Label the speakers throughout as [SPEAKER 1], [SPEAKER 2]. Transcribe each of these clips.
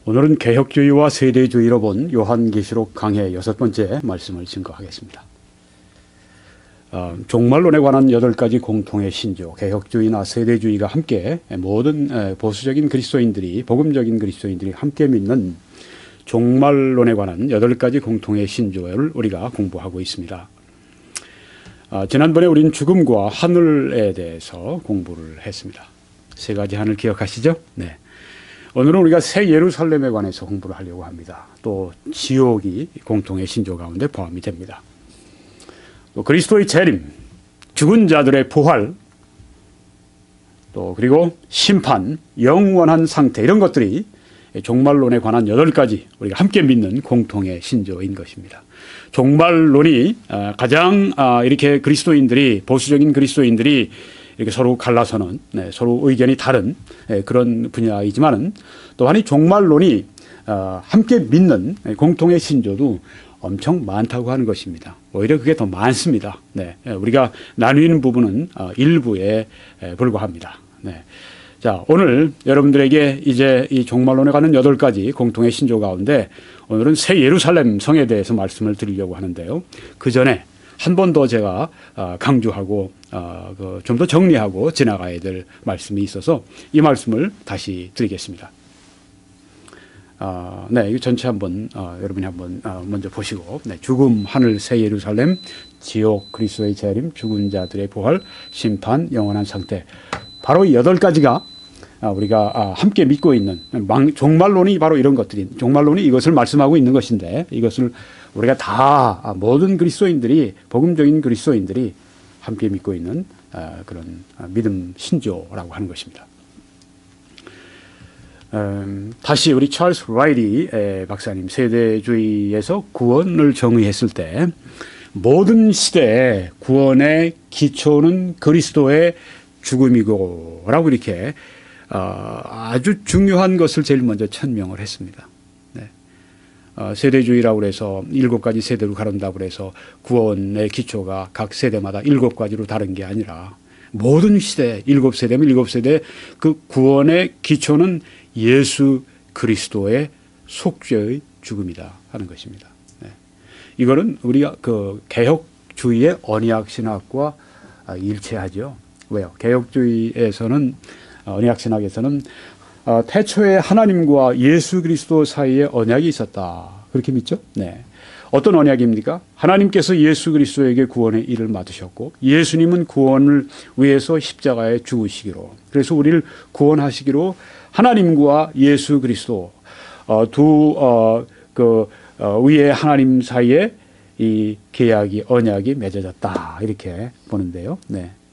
[SPEAKER 1] 오늘은 개혁주의와 세대주의로 본 요한계시록 강해 6번째 말씀을 증거하겠습니다. 종말론에 관한 8가지 공통의 신조, 개혁주의나 세대주의가 함께 모든 보수적인 그리스도인들이, 복음적인 그리스도인들이 함께 믿는 종말론에 관한 8가지 공통의 신조를 우리가 공부하고 있습니다. 지난번에 우리는 죽음과 하늘에 대해서 공부를 했습니다. 3가지 하늘 기억하시죠? 네. 오늘은 우리가 새 예루살렘에 관해서 공부를 하려고 합니다. 또 지옥이 공통의 신조 가운데 포함이 됩니다. 또 그리스도의 재림, 죽은 자들의 부활, 또 그리고 심판, 영원한 상태, 이런 것들이 종말론에 관한 8가지 우리가 함께 믿는 공통의 신조인 것입니다. 종말론이 가장 이렇게 그리스도인들이, 보수적인 그리스도인들이 이렇게 서로 갈라서는, 서로 의견이 다른 그런 분야이지만은 또한 이 종말론이 함께 믿는 공통의 신조도 엄청 많다고 하는 것입니다. 오히려 그게 더 많습니다. 우리가 나누는 부분은 일부에 불과합니다. 자, 오늘 여러분들에게 이제 이 종말론에 관한 8가지 공통의 신조 가운데 오늘은 새 예루살렘 성에 대해서 말씀을 드리려고 하는데요. 그 전에 한 번 더 제가 강조하고 좀 더 정리하고 지나가야 될 말씀이 있어서 이 말씀을 다시 드리겠습니다. 이거 전체 한번 여러분이 한번 먼저 보시고, 죽음, 하늘, 새 예루살렘, 지옥, 그리스도의 재림, 죽은 자들의 부활, 심판, 영원한 상태. 바로 이 8가지가 우리가 함께 믿고 있는 종말론이 바로 이런 것들이, 종말론이 이것을 말씀하고 있는 것인데, 이것을 우리가 다 모든 그리스도인들이, 복음적인 그리스도인들이 함께 믿고 있는 그런 믿음 신조라고 하는 것입니다. 다시 우리 찰스 라이리 박사님, 세대주의에서 구원을 정의했을 때 모든 시대의 구원의 기초는 그리스도의 죽음이고 라고 이렇게 아주 중요한 것을 제일 먼저 천명을 했습니다. 세대주의라고 해서 7가지 세대로 가른다고 해서 구원의 기초가 각 세대마다 7가지로 다른 게 아니라 모든 시대, 7세대면 7세대 그 구원의 기초는 예수 그리스도의 속죄의 죽음이다 하는 것입니다. 이거는 우리가 그 개혁주의의 언약신학과 일치하죠. 왜요? 개혁주의에서는, 언약신학에서는 태초에 하나님과 예수 그리스도 사이에 언약이 있었다, 그렇게 믿죠? 어떤 언약입니까? 하나님께서 예수 그리스도에게 구원의 일을 맡으셨고 예수님은 구원을 위해서 십자가에 죽으시기로, 그래서 우리를 구원하시기로 하나님과 예수 그리스도 위에 하나님 사이에 이 계약이, 언약이 맺어졌다, 이렇게 보는데요.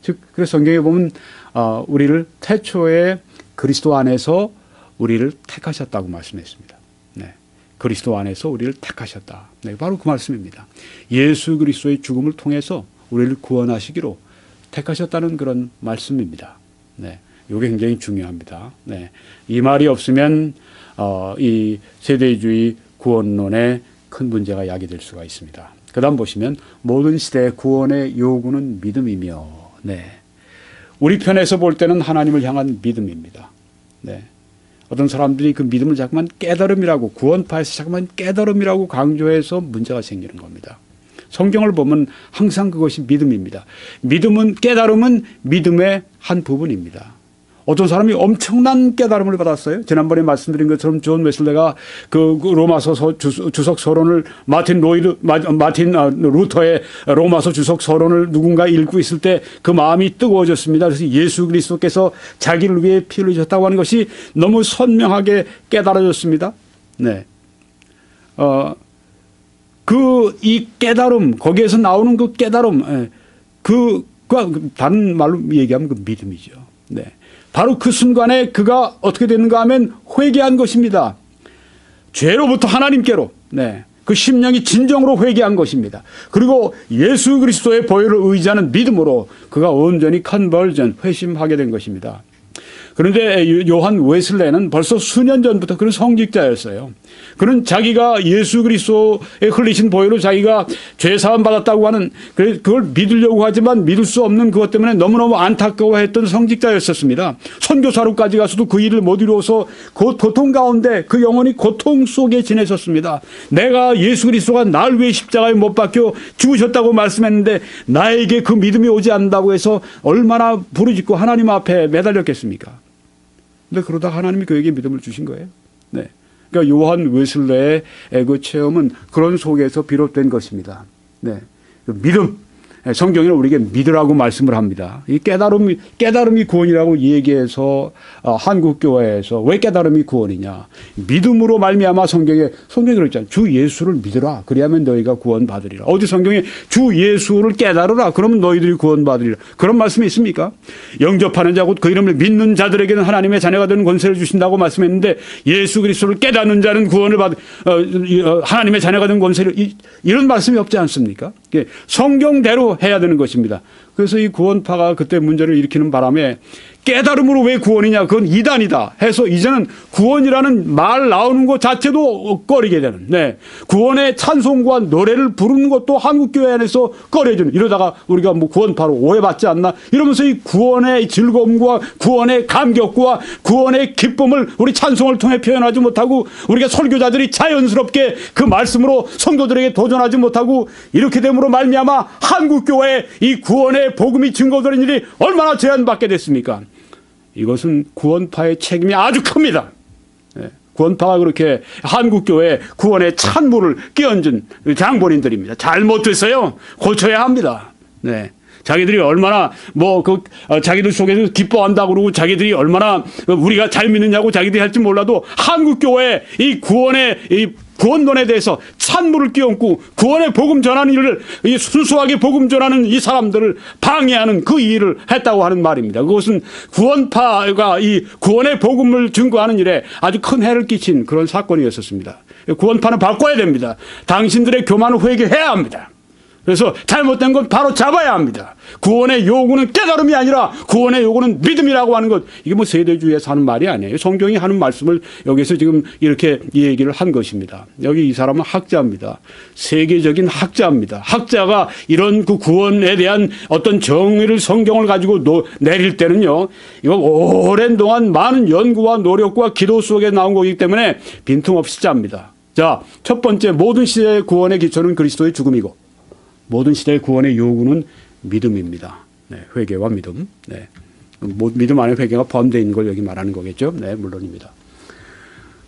[SPEAKER 1] 즉 그래서 성경에 보면 우리를 태초에 그리스도 안에서 우리를 택하셨다고 말씀했습니다. 그리스도 안에서 우리를 택하셨다. 바로 그 말씀입니다. 예수 그리스도의 죽음을 통해서 우리를 구원하시기로 택하셨다는 그런 말씀입니다. 이게 굉장히 중요합니다. 이 말이 없으면 이 세대주의 구원론에 큰 문제가 야기될 수가 있습니다. 그 다음 보시면 모든 시대의 구원의 요구는 믿음이며, 우리 편에서 볼 때는 하나님을 향한 믿음입니다. 어떤 사람들이 그 믿음을 자꾸만 깨달음이라고, 구원파에서 자꾸만 깨달음이라고 강조해서 문제가 생기는 겁니다. 성경을 보면 항상 그것이 믿음입니다. 믿음은, 깨달음은 믿음의 한 부분입니다. 어떤 사람이 엄청난 깨달음을 받았어요. 지난번에 말씀드린 것처럼 존 웨슬레가 그 로마서 주석 서론을 마틴 루터의 로마서 주석 서론을 누군가 읽고 있을 때 그 마음이 뜨거워졌습니다. 그래서 예수 그리스도께서 자기를 위해 피 흘리셨다고 하는 것이 너무 선명하게 깨달아졌습니다. 이 깨달음, 거기에서 나오는 그 깨달음, 다른 말로 얘기하면 그 믿음이죠. 바로 그 순간에 그가 어떻게 되는가 하면 회개한 것입니다. 죄로부터 하나님께로, 그 심령이 진정으로 회개한 것입니다. 그리고 예수 그리스도의 보혈을 의지하는 믿음으로 그가 온전히 컨버전, 회심하게 된 것입니다. 그런데 요한 웨슬레는 벌써 수년 전부터 그런 성직자였어요. 그는 자기가 예수 그리스도의 흘리신 보혈로 자기가 죄 사함 받았다고 하는 그걸 믿으려고 하지만 믿을 수 없는 그것 때문에 너무너무 안타까워했던 성직자였었습니다. 선교사로까지 가서도 그 일을 못 이루어서 고통 가운데 그 영혼이 고통 속에 지내셨습니다. 내가 예수 그리스도가 날 위해 십자가에 못 박혀 죽으셨다고 말씀했는데 나에게 그 믿음이 오지 않는다고 해서 얼마나 부르짖고 하나님 앞에 매달렸겠습니까? 근데 그러다 하나님이 그에게 믿음을 주신 거예요. 네. 그러니까 요한 웨슬레의 그 체험은 그런 속에서 비롯된 것입니다. 네. 그 믿음. 성경에는 우리에게 믿으라고 말씀을 합니다. 이 깨달음이 구원이라고 얘기해서 한국교회에서 왜 깨달음이 구원이냐. 믿음으로 말미암아 성경에 그랬잖아요. 주 예수를 믿으라. 그리하면 너희가 구원받으리라. 어디 성경에 주 예수를 깨달으라. 그러면 너희들이 구원받으리라. 그런 말씀이 있습니까? 영접하는 자고 그 이름을 믿는 자들에게는 하나님의 자녀가 되는 권세를 주신다고 말씀했는데 예수 그리스도를 깨닫는 자는 구원을 하나님의 자녀가 되는 권세를 이런 말씀이 없지 않습니까? 성경대로 해야 되는 것입니다. 그래서 이 구원파가 그때 문제를 일으키는 바람에 깨달음으로 왜 구원이냐, 그건 이단이다 해서 이제는 구원이라는 말 나오는 것 자체도 꺼리게 되는, 네. 구원의 찬송과 노래를 부르는 것도 한국교회 안에서 꺼려지는, 이러다가 우리가 뭐 구원파로 오해받지 않나 이러면서 이 구원의 즐거움과 구원의 감격과 구원의 기쁨을 우리 찬송을 통해 표현하지 못하고 우리가 설교자들이 자연스럽게 그 말씀으로 성도들에게 도전하지 못하고 이렇게 됨으로 말미암아 한국교회에 이 구원의 복음이 증거되는 일이 얼마나 제한받게 됐습니까? 이것은 구원파의 책임이 아주 큽니다. 구원파가 그렇게 한국교회에 구원의 찬물을 끼얹은 장본인들입니다. 잘못됐어요. 고쳐야 합니다. 네. 자기들이 얼마나 자기들 속에서 기뻐한다고 그러고 자기들이 얼마나 우리가 잘 믿느냐고 자기들이 할지 몰라도 한국교회 이 구원의 이 구원론에 대해서 찬물을 끼얹고 구원의 복음 전하는 일을 순수하게 복음 전하는 이 사람들을 방해하는 그 일을 했다고 하는 말입니다. 그것은 구원파가 이 구원의 복음을 증거하는 일에 아주 큰 해를 끼친 그런 사건이었었습니다. 구원파는 바꿔야 됩니다. 당신들의 교만을 회개해야 합니다. 그래서 잘못된 건 바로 잡아야 합니다. 구원의 요구는 깨달음이 아니라 구원의 요구는 믿음이라고 하는 것, 이게 뭐 세대주의에서 하는 말이 아니에요. 성경이 하는 말씀을 여기서 지금 이렇게 얘기를 한 것입니다. 여기 이 사람은 학자입니다. 세계적인 학자입니다. 학자가 이런 그 구원에 대한 어떤 정의를 성경을 가지고 내릴 때는요, 이거 오랜 동안 많은 연구와 노력과 기도 속에 나온 거기 때문에 빈틈없이 짭니다. 자, 첫 번째, 모든 시대의 구원의 기초는 그리스도의 죽음이고 모든 시대의 구원의 요구는 믿음입니다. 네, 회개와 믿음. 네. 믿음 안에 회개가 포함되어 있는 걸 여기 말하는 거겠죠. 네, 물론입니다.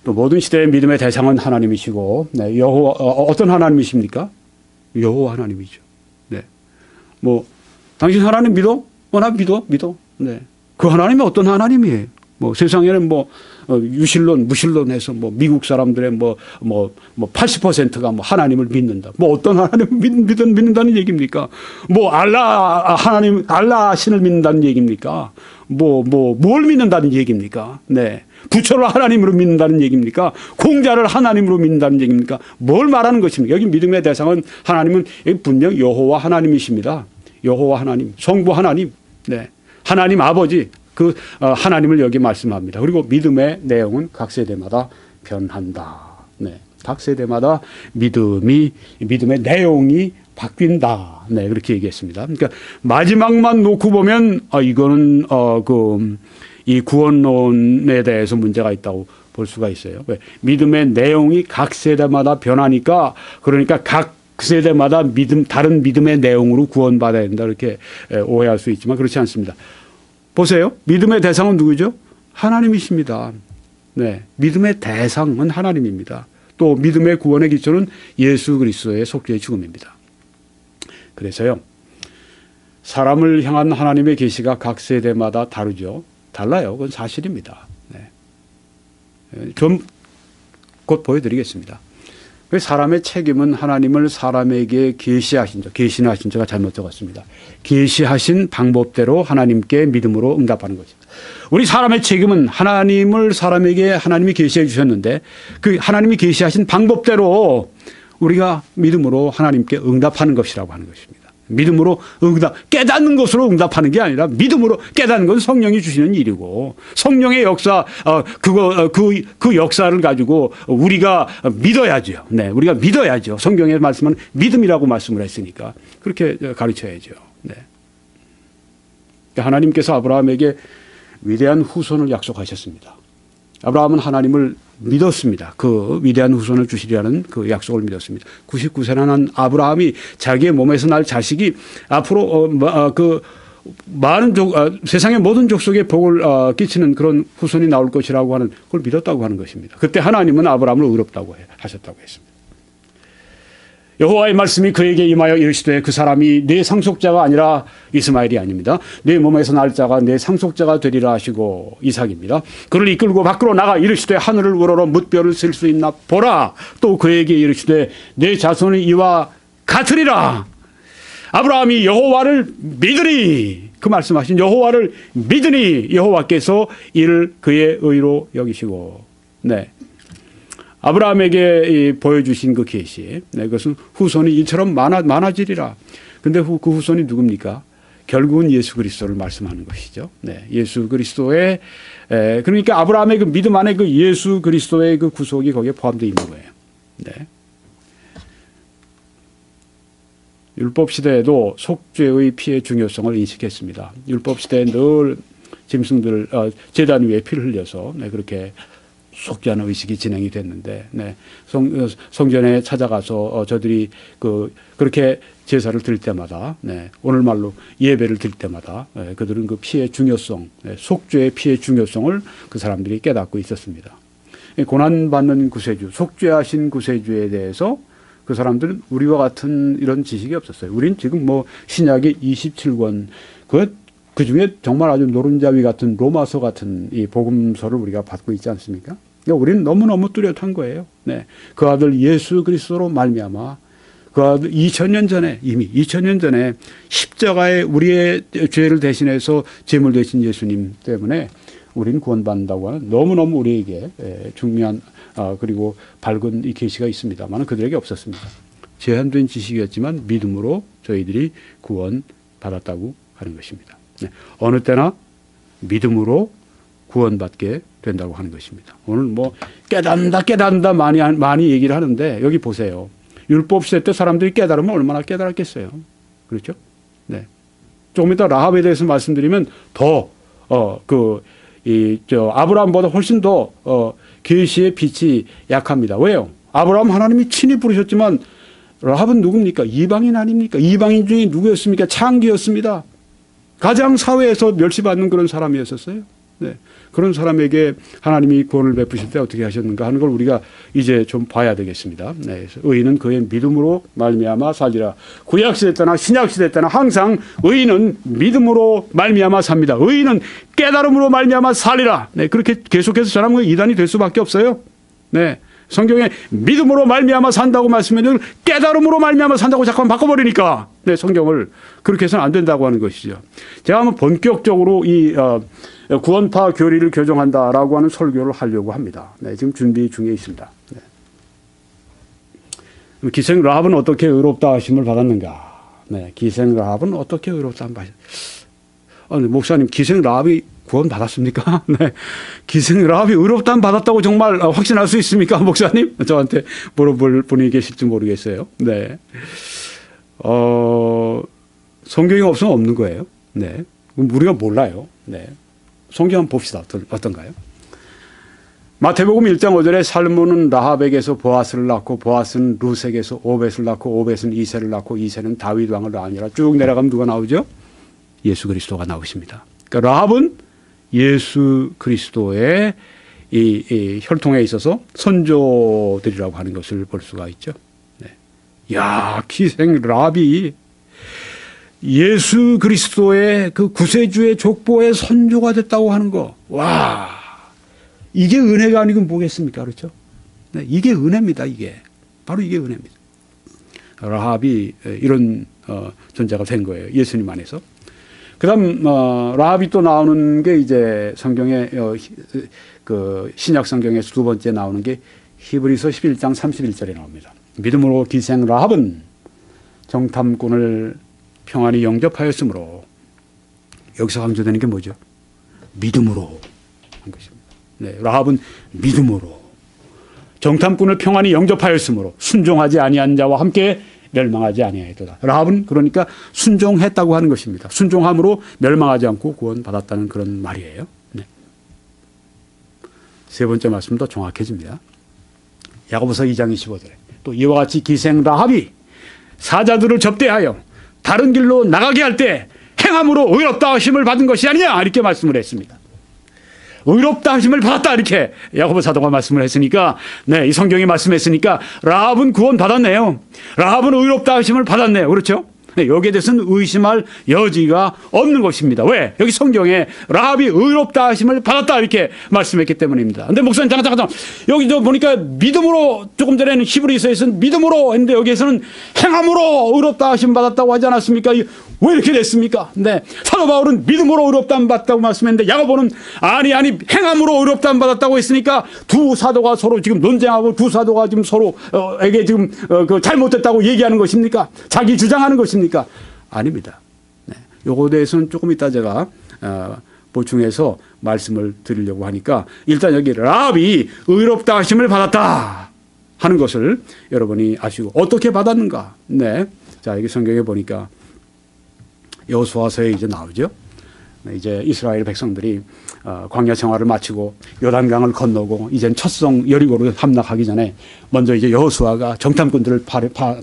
[SPEAKER 1] 또 모든 시대의 믿음의 대상은 하나님이시고, 네, 어떤 하나님이십니까? 여호와 하나님이죠. 네. 당신 하나님 믿어? 나 믿어. 네. 그 하나님이 어떤 하나님이에요? 세상에는 유실론, 무실론 해서 미국 사람들의 80%가 하나님을 믿는다. 어떤 하나님을 믿는다는 얘기입니까? 알라 신을 믿는다는 얘기입니까? 뭘 믿는다는 얘기입니까? 네. 부처를 하나님으로 믿는다는 얘기입니까? 공자를 하나님으로 믿는다는 얘기입니까? 뭘 말하는 것입니까? 여기 믿음의 대상은 하나님은 분명 여호와 하나님이십니다. 여호와 하나님, 성부 하나님, 네. 하나님 아버지. 그 하나님을 여기 말씀합니다. 그리고 믿음의 내용은 각 세대마다 변한다. 네, 각 세대마다 믿음의 내용이 바뀐다. 네, 그렇게 얘기했습니다. 그러니까 마지막만 놓고 보면 이거는 이 구원론에 대해서 문제가 있다고 볼 수가 있어요. 왜? 믿음의 내용이 각 세대마다 변하니까 그러니까 각 세대마다 다른 믿음의 내용으로 구원받아야 된다. 이렇게 오해할 수 있지만 그렇지 않습니다. 보세요. 믿음의 대상은 누구죠? 하나님이십니다. 네, 믿음의 대상은 하나님입니다. 또 믿음의 구원의 기초는 예수 그리스도의 속죄의 죽음입니다. 그래서요, 사람을 향한 하나님의 계시가 각 세대마다 다르죠. 달라요. 그건 사실입니다. 네. 좀 곧 보여드리겠습니다. 사람의 책임은 하나님을 사람에게 계시하신 자, 계시는 하신 자가 잘못 적었습니다. 계시하신 방법대로 하나님께 믿음으로 응답하는 것입니다. 우리 사람의 책임은 하나님을 사람에게 하나님이 계시해 주셨는데 그 하나님이 계시하신 방법대로 우리가 믿음으로 하나님께 응답하는 것이라고 하는 것입니다. 믿음으로 깨닫는 것으로 응답하는 게 아니라 믿음으로 깨닫는 건 성령이 주시는 일이고 성령의 역사, 그 역사를 가지고 우리가 믿어야죠. 네, 우리가 믿어야죠. 성경의 말씀은 믿음이라고 말씀을 했으니까 그렇게 가르쳐야죠. 네. 하나님께서 아브라함에게 위대한 후손을 약속하셨습니다. 아브라함은 하나님을 믿었습니다. 그 위대한 후손을 주시리라는 그 약속을 믿었습니다. 99세나 난 아브라함이 자기의 몸에서 날 자식이 앞으로 많은 세상의 모든 족속에 복을 끼치는 그런 후손이 나올 것이라고 하는 그걸 믿었다고 하는 것입니다. 그때 하나님은 아브라함을 의롭다고 하셨다고 했습니다. 여호와의 말씀이 그에게 임하여 이르시되 그 사람이 내 상속자가 아니라 이스마엘이 아닙니다. 내 몸에서 날 자가 내 상속자가 되리라 하시고 이삭입니다. 그를 이끌고 밖으로 나가 이르시되 하늘을 우러러 뭇별을 쓸 수 있나 보라. 또 그에게 이르시되 내 자손이 이와 같으리라. 아브라함이 여호와를 믿으니 그 말씀하신 여호와를 믿으니 여호와께서 이를 그의 의로 여기시고 네. 아브라함에게 보여주신 그 계시, 네, 그것은 후손이 이처럼 많아지리라. 그런데 그 후손이 누굽니까? 결국은 예수 그리스도를 말씀하는 것이죠. 네, 예수 그리스도의 그러니까 아브라함의 그 믿음 안에 그 예수 그리스도의 그 구속이 거기에 포함되어 있는 거예요. 네. 율법 시대에도 속죄의 피의 중요성을 인식했습니다. 율법 시대에 늘 짐승들 제단 위에 피를 흘려서 네, 그렇게 속죄하는 의식이 진행이 됐는데, 네. 성전에 찾아가서 저들이 그렇게 제사를 드릴 때마다, 네. 오늘 말로 예배를 드릴 때마다, 네. 그들은 그 피의 중요성, 네. 속죄의 피의 중요성을 그 사람들이 깨닫고 있었습니다. 고난받는 구세주, 속죄하신 구세주에 대해서 그 사람들은 우리와 같은 이런 지식이 없었어요. 우린 지금 뭐 신약의 27권, 그 중에 정말 아주 노른자위 같은 로마서 같은 이 복음서를 우리가 받고 있지 않습니까? 우리는 너무너무 뚜렷한 거예요. 네. 그 아들 예수 그리스도로 말미암아 그 아들 2000년 전에 이미 2000년 전에 십자가에 우리의 죄를 대신해서 제물 되신 예수님 때문에 우리는 구원받는다고 하는 너무너무 우리에게 중요한 그리고 밝은 이 계시가 있습니다만 그들에게 없었습니다. 제한된 지식이었지만 믿음으로 저희들이 구원받았다고 하는 것입니다. 네. 어느 때나 믿음으로 구원받게 된다고 하는 것입니다. 오늘 뭐 깨닫는다 많이 얘기를 하는데 여기 보세요. 율법 시대 때 사람들이 깨달으면 얼마나 깨달았겠어요. 그렇죠? 네. 조금 이따 라합에 대해서 말씀드리면 더 아브라함보다 훨씬 더 계시의 빛이 약합니다. 왜요? 아브라함 하나님이 친히 부르셨지만 라합은 누굽니까? 이방인 아닙니까? 이방인 중에 누구였습니까? 창기였습니다. 가장 사회에서 멸시받는 그런 사람이었었어요. 네. 그런 사람에게 하나님이 구원을 베푸실 때 어떻게 하셨는가 하는 걸 우리가 이제 좀 봐야 되겠습니다. 네. 의인은 그의 믿음으로 말미암아 살리라. 구약시대 때나 신약시대 때나 항상 의인은 믿음으로 말미암아 삽니다. 의인은 깨달음으로 말미암아 살리라. 네. 그렇게 계속해서 전하면 이단이 될 수밖에 없어요. 네. 성경에 믿음으로 말미암아 산다고 말씀하면 깨달음으로 말미암아 산다고 잠깐 바꿔버리니까 네, 성경을 그렇게 해서는 안 된다고 하는 것이죠. 제가 한번 본격적으로 이 구원파 교리를 교정한다라고 하는 설교를 하려고 합니다. 네, 지금 준비 중에 있습니다. 네. 기생 라합은 어떻게 의롭다 하심을 받았는가? 네, 기생 라합은 어떻게 의롭다 하심을 받았는가? 목사님, 기생 라합이 구원 받았습니까? 네. 기생 라합이 의롭다함 받았다고 정말 확신할 수 있습니까? 목사님? 저한테 물어볼 분이 계실지 모르겠어요. 네. 성경이 없으면 없는 거예요. 네. 우리가 몰라요. 네. 성경 한번 봅시다. 어떤가요? 마태복음 1장 5절에 살몬은 라합에게서 보아스를 낳고 보아스는 루색에서 오벳을 낳고 오벳은 이새를 낳고 이새는 다윗 왕을 낳으니라. 쭉 내려가면 누가 나오죠? 예수 그리스도가 나오십니다. 그러니까 라합은 예수 그리스도의 이 혈통에 있어서 선조들이라고 하는 것을 볼 수가 있죠. 네. 야, 기생 라합이 예수 그리스도의 그 구세주의 족보의 선조가 됐다고 하는 거. 와, 이게 은혜가 아니고 뭐겠습니까? 그렇죠? 네, 이게 은혜입니다. 이게 바로 이게 은혜입니다. 라합이 이런 존재가 된 거예요. 예수님 안에서. 그다음 라합이 또 나오는 게 이제 성경에 그 신약 성경에서 두 번째 나오는 게 히브리서 11장 31절에 나옵니다. 믿음으로 기생 라합은 정탐꾼을 평안히 영접하였으므로 여기서 강조되는 게 뭐죠? 믿음으로 한 것입니다. 네, 라합은 믿음으로 정탐꾼을 평안히 영접하였으므로 순종하지 아니한 자와 함께 멸망하지 아니하였도다. 라합은 그러니까 순종했다고 하는 것입니다. 순종함으로 멸망하지 않고 구원받았다는 그런 말이에요. 네. 세 번째 말씀도 정확해집니다. 야고보서 2장 25절에 또 이와 같이 기생 라합이 사자들을 접대하여 다른 길로 나가게 할 때 행함으로 의롭다 하심을 받은 것이 아니냐 이렇게 말씀을 했습니다. 의롭다 하심을 받았다 이렇게 야고보 사도가 말씀을 했으니까 네, 이 성경이 말씀했으니까 라합은 구원 받았네요. 라합은 의롭다 하심을 받았네요. 그렇죠? 네, 여기에 대해서는 의심할 여지가 없는 것입니다. 왜? 여기 성경에 라합이 의롭다 하심을 받았다 이렇게 말씀했기 때문입니다. 근데 목사님 잠깐 여기 저 보니까 믿음으로 조금 전에는 히브리서에서는 믿음으로 했는데 여기에서는 행함으로 의롭다 하심 받았다고 하지 않았습니까? 왜 이렇게 됐습니까? 네. 사도 바울은 믿음으로 의롭다함 받았다고 말씀했는데 야고보는 아니 행함으로 의롭다함 받았다고 했으니까 두 사도가 서로 지금 논쟁하고 두 사도가 지금 서로에게 지금 그 잘못됐다고 얘기하는 것입니까? 자기 주장하는 것입니까? 아닙니다. 네. 요거에 대해서는 조금 이따 제가 보충해서 말씀을 드리려고 하니까 일단 여기 라합이 의롭다 하심을 받았다 하는 것을 여러분이 아시고 어떻게 받았는가? 네. 자, 여기 성경에 보니까 여호수아서에 이제 나오죠. 이제 이스라엘 백성들이 광야 생활을 마치고 요단강을 건너고 이젠 첫성 여리고로 함락하기 전에 먼저 이제 여호수아가 정탐꾼들을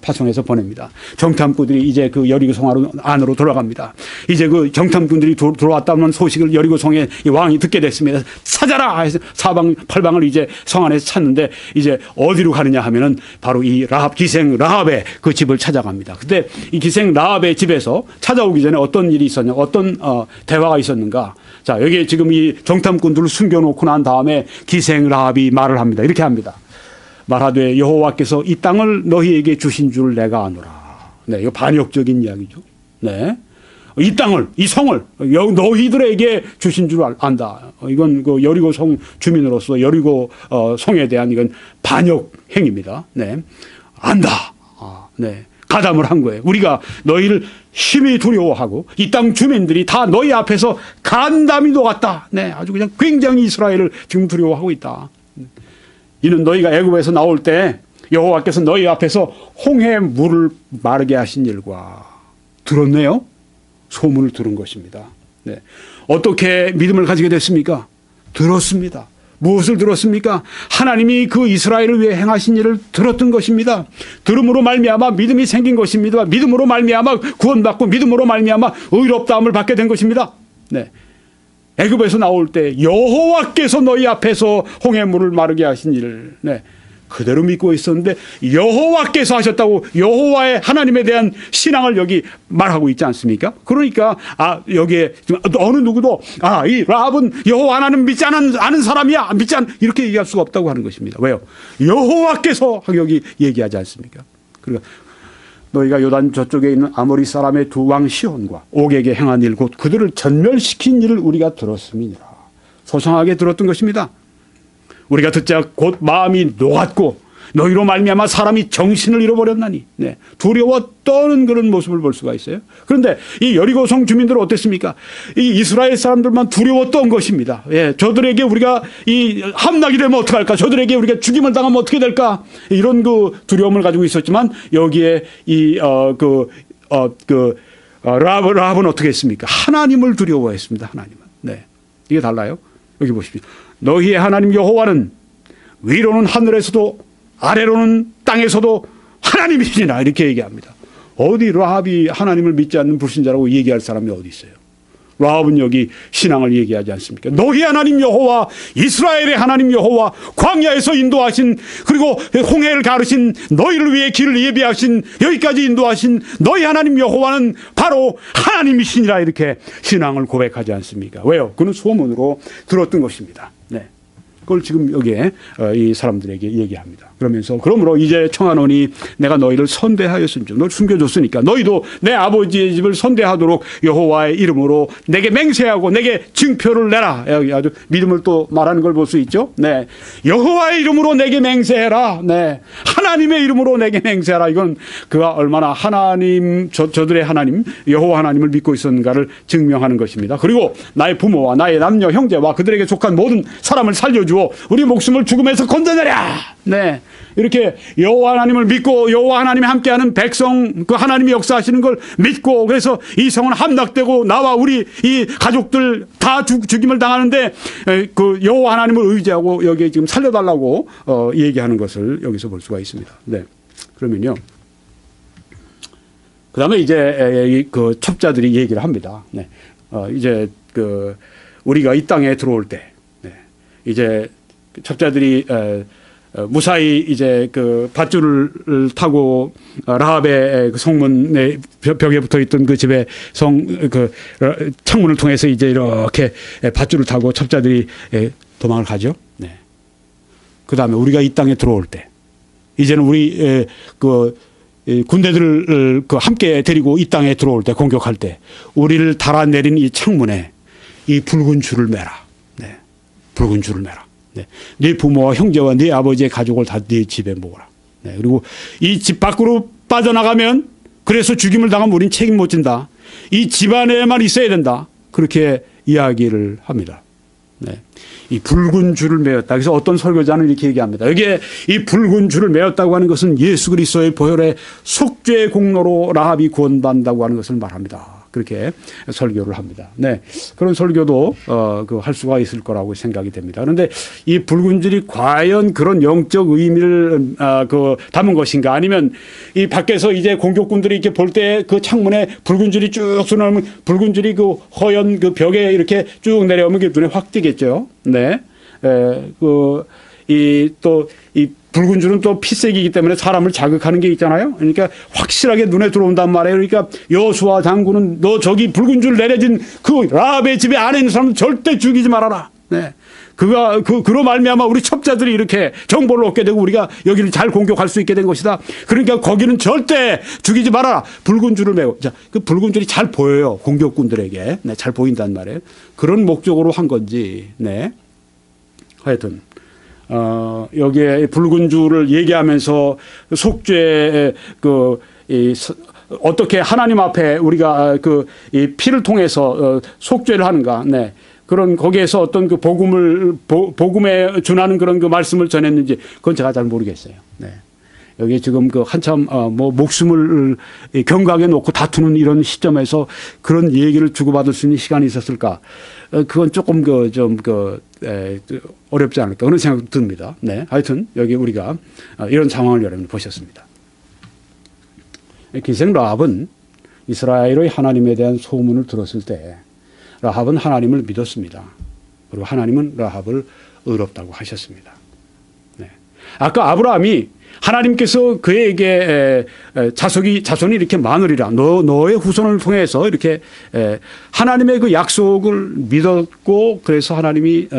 [SPEAKER 1] 파송해서 보냅니다. 정탐꾼들이 이제 그 여리고 성 안으로 돌아갑니다. 이제 그 정탐꾼들이 들어왔다는 소식을 여리고 성의 왕이 듣게 됐습니다. 찾아라 해서 사방 팔방을 이제 성 안에서 찾는데 이제 어디로 가느냐 하면은 바로 이 라합 기생 라합의 그 집을 찾아갑니다. 그때 이 기생 라합의 집에서 찾아오기 전에 어떤 일이 있었냐, 어떤 대화가 있었는가. 자, 여기에 지금 이 정탐꾼들을 숨겨놓고 난 다음에 기생 라합이 말을 합니다. 이렇게 합니다. 말하되 여호와께서 이 땅을 너희에게 주신 줄 내가 아노라. 네, 이거 반역적인 이야기죠. 네. 이 땅을, 이 성을 너희들에게 주신 줄 안다. 이건 그 여리고 성 주민으로서 여리고 성에 대한 이건 반역 행위입니다. 네. 안다. 네. 가담을 한 거예요. 우리가 너희를 심히 두려워하고 이 땅 주민들이 다 너희 앞에서 간담이 녹았다. 네, 아주 그냥 굉장히 이스라엘을 지금 두려워하고 있다. 이는 너희가 애굽에서 나올 때 여호와께서 너희 앞에서 홍해 물을 마르게 하신 일과 들었네요. 소문을 들은 것입니다. 네. 어떻게 믿음을 가지게 됐습니까? 들었습니다. 무엇을 들었습니까? 하나님이 그 이스라엘을 위해 행하신 일을 들었던 것입니다. 들음으로 말미암아 믿음이 생긴 것입니다. 믿음으로 말미암아 구원받고 믿음으로 말미암아 의롭다함을 받게 된 것입니다. 네. 애굽에서 나올 때 여호와께서 너희 앞에서 홍해물을 마르게 하신 일을 네. 그대로 믿고 있었는데 여호와께서 하셨다고 여호와의 하나님에 대한 신앙을 여기 말하고 있지 않습니까? 그러니까 여기에 어느 누구도 이 라합은 여호와 하나님 믿지 않은 사람이야 이렇게 얘기할 수가 없다고 하는 것입니다. 왜요? 여호와께서 여기 얘기하지 않습니까? 그러니까 너희가 요단 저쪽에 있는 아모리 사람의 두 왕 시온과 옥에게 행한 일 곧 그들을 전멸시킨 일을 우리가 들었음이니라. 소상하게 들었던 것입니다. 우리가 듣자 곧 마음이 녹았고 너희로 말미암아 사람이 정신을 잃어버렸나니 네, 두려워 떠는 그런 모습을 볼 수가 있어요. 그런데 이 여리고성 주민들은 어땠습니까? 이 이스라엘 사람들만 두려워 떤 것입니다. 예, 저들에게 우리가 이 함락이 되면 어떡할까? 저들에게 우리가 죽임을 당하면 어떻게 될까? 이런 그 두려움을 가지고 있었지만 여기에 이 라합은 어떻게 했습니까? 하나님을 두려워했습니다. 하나님은. 네, 이게 달라요. 여기 보십시오. 너희의 하나님 여호와는 위로는 하늘에서도 아래로는 땅에서도 하나님이시니라 이렇게 얘기합니다. 어디 라합이 하나님을 믿지 않는 불신자라고 얘기할 사람이 어디 있어요? 라합은 여기 신앙을 얘기하지 않습니까? 너희 하나님 여호와 이스라엘의 하나님 여호와 광야에서 인도하신 그리고 홍해를 가르신 너희를 위해 길을 예비하신 여기까지 인도하신 너희 하나님 여호와는 바로 하나님이시니라 이렇게 신앙을 고백하지 않습니까? 왜요? 그는 소문으로 들었던 것입니다. 네. 그걸 지금 여기에 이 사람들에게 얘기합니다. 그러면서 그러므로 이제 청하노니 내가 너희를 선대하였으니 널 숨겨줬으니까 너희도 내 아버지의 집을 선대하도록 여호와의 이름으로 내게 맹세하고 내게 증표를 내라. 여기 아주 믿음을 또 말하는 걸 볼 수 있죠. 네, 여호와의 이름으로 내게 맹세해라. 네, 하나님의 이름으로 내게 맹세하라. 이건 그가 얼마나 하나님 저들의 하나님 여호와 하나님을 믿고 있었는가를 증명하는 것입니다. 그리고 나의 부모와 나의 남녀 형제와 그들에게 속한 모든 사람을 살려주어 우리 목숨을 죽음에서 건져내랴. 네, 이렇게 여호와 하나님을 믿고 여호와 하나님이 함께하는 백성 그 하나님이 역사하시는 걸 믿고 그래서 이 성은 함락되고 나와 우리 이 가족들 다 죽임을 당하는데 그 여호와 하나님을 의지하고 여기에 지금 살려달라고 얘기하는 것을 여기서 볼 수가 있습니다. 네, 그러면요. 그 다음에 이제 그 첩자들이 얘기를 합니다. 네, 이제 그 우리가 이 땅에 들어올 때 네, 이제 첩자들이 무사히 이제 그 밧줄을 타고 라합의 그 성문의 벽에 붙어 있던 그 집의 그 창문을 통해서 이제 이렇게 밧줄을 타고 첩자들이 도망을 가죠. 네. 그 다음에 우리가 이 땅에 들어올 때 이제는 우리 그 군대들을 그 함께 데리고 이 땅에 들어올 때 공격할 때 우리를 달아내린 이 창문에 이 붉은 줄을 매라. 네. 붉은 줄을 매라. 네. 네 부모와 형제와 네 아버지의 가족을 다 네 집에 모으라. 네. 그리고 이 집 밖으로 빠져나가면 그래서 죽임을 당하면 우린 책임 못 진다. 이 집 안에만 있어야 된다. 그렇게 이야기를 합니다. 네. 이 붉은 줄을 매었다. 그래서 어떤 설교자는 이렇게 얘기합니다. 여기에 이 붉은 줄을 매었다고 하는 것은 예수 그리스도의 보혈의 속죄의 공로로 라합이 구원받는다고 하는 것을 말합니다. 그렇게 설교를 합니다. 네, 그런 설교도 그 할 수가 있을 거라고 생각이 됩니다. 그런데 이 붉은 줄이 과연 그런 영적 의미를 그 담은 것인가? 아니면 이 밖에서 이제 공격군들이 이렇게 볼 때 그 창문에 붉은 줄이 쭉 쏘나오면 붉은 줄이 그 허연 그 벽에 이렇게 쭉 내려오면 그 눈에 확 띄겠죠. 네, 이 붉은 줄은 또 피색이기 때문에 사람을 자극하는 게 있잖아요. 그러니까 확실하게 눈에 들어온단 말이에요. 그러니까 여호수아 장군은 너 저기 붉은 줄 내려진 그 라합의 집에 안에 있는 사람은 절대 죽이지 말아라. 네. 그로 말미암아 우리 첩자들이 이렇게 정보를 얻게 되고 우리가 여기를 잘 공격할 수 있게 된 것이다. 그러니까 거기는 절대 죽이지 말아라. 붉은 줄을 메고. 자, 그 붉은 줄이 잘 보여요. 공격군들에게. 네, 잘 보인단 말이에요. 그런 목적으로 한 건지. 네. 하여튼. 여기에 붉은 줄을 얘기하면서 속죄 어떻게 하나님 앞에 우리가 이 피를 통해서 속죄를 하는가. 네. 그런 거기에서 어떤 그 복음에 준하는 그런 그 말씀을 전했는지 그건 제가 잘 모르겠어요. 네. 여기 지금 그 한참 뭐 목숨을 경각에 놓고 다투는 이런 시점에서 그런 얘기를 주고받을 수 있는 시간이 있었을까? 그건 조금 어렵지 않을까 그런 생각도 듭니다. 네, 하여튼 여기 우리가 이런 상황을 여러분 보셨습니다. 기생 라합은 이스라엘의 하나님에 대한 소문을 들었을 때 라합은 하나님을 믿었습니다. 그리고 하나님은 라합을 의롭다고 하셨습니다. 네. 아까 아브라함이 하나님께서 그에게 자손이 이렇게 많으리라. 너의 후손을 통해서 이렇게 하나님의 그 약속을 믿었고 그래서 하나님이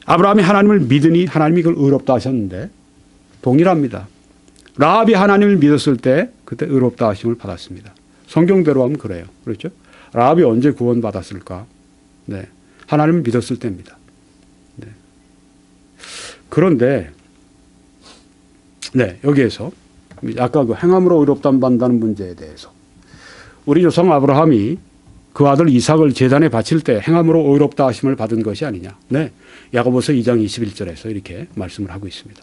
[SPEAKER 1] 아브라함이 하나님을 믿으니 하나님이 그걸 의롭다 하셨는데 동일합니다. 라합이 하나님을 믿었을 때 그때 의롭다 하심을 받았습니다. 성경대로 하면 그래요. 그렇죠? 라합이 언제 구원받았을까? 네. 하나님을 믿었을 때입니다. 네. 그런데 네, 여기에서 아까 그 행함으로 의롭다함 받는다는 문제에 대해서 우리 조상 아브라함이 그 아들 이삭을 제단에 바칠 때 행함으로 의롭다 하심을 받은 것이 아니냐. 네, 야고보서 2장 21절에서 이렇게 말씀을 하고 있습니다.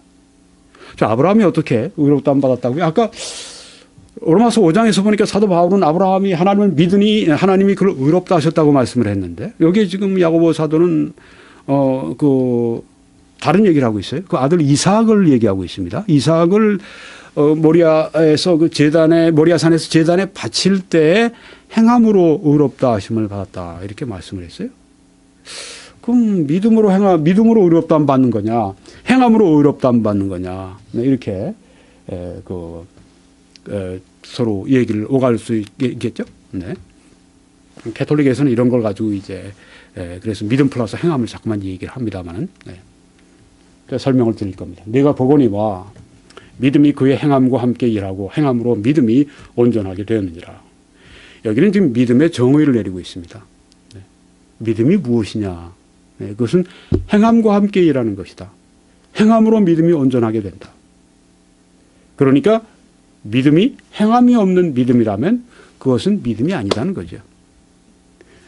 [SPEAKER 1] 자, 아브라함이 어떻게 의롭다함 받았다고요? 아까 로마서 5장에서 보니까 사도 바울은 아브라함이 하나님을 믿으니 하나님이 그를 의롭다 하셨다고 말씀을 했는데 여기에 지금 야고보 사도는 다른 얘기를 하고 있어요. 그 아들 이삭을 얘기하고 있습니다. 이삭을 모리아에서 모리아산에서 제단에 바칠 때 행함으로 의롭다 하심을 받았다 이렇게 말씀을 했어요. 그럼 믿음으로 의롭다함 받는 거냐, 행함으로 의롭다함 받는 거냐, 네, 이렇게 서로 얘기를 오갈 수 있겠죠. 네. 캐톨릭에서는 이런 걸 가지고 이제 그래서 믿음 플러스 행함을 자꾸만 얘기를 합니다만은 제가 설명을 드릴 겁니다. 내가 보거니와 믿음이 그의 행함과 함께 일하고 행함으로 믿음이 온전하게 되었느니라. 여기는 지금 믿음의 정의를 내리고 있습니다. 믿음이 무엇이냐? 그것은 행함과 함께 일하는 것이다. 행함으로 믿음이 온전하게 된다. 그러니까 믿음이 행함이 없는 믿음이라면 그것은 믿음이 아니다는 거죠.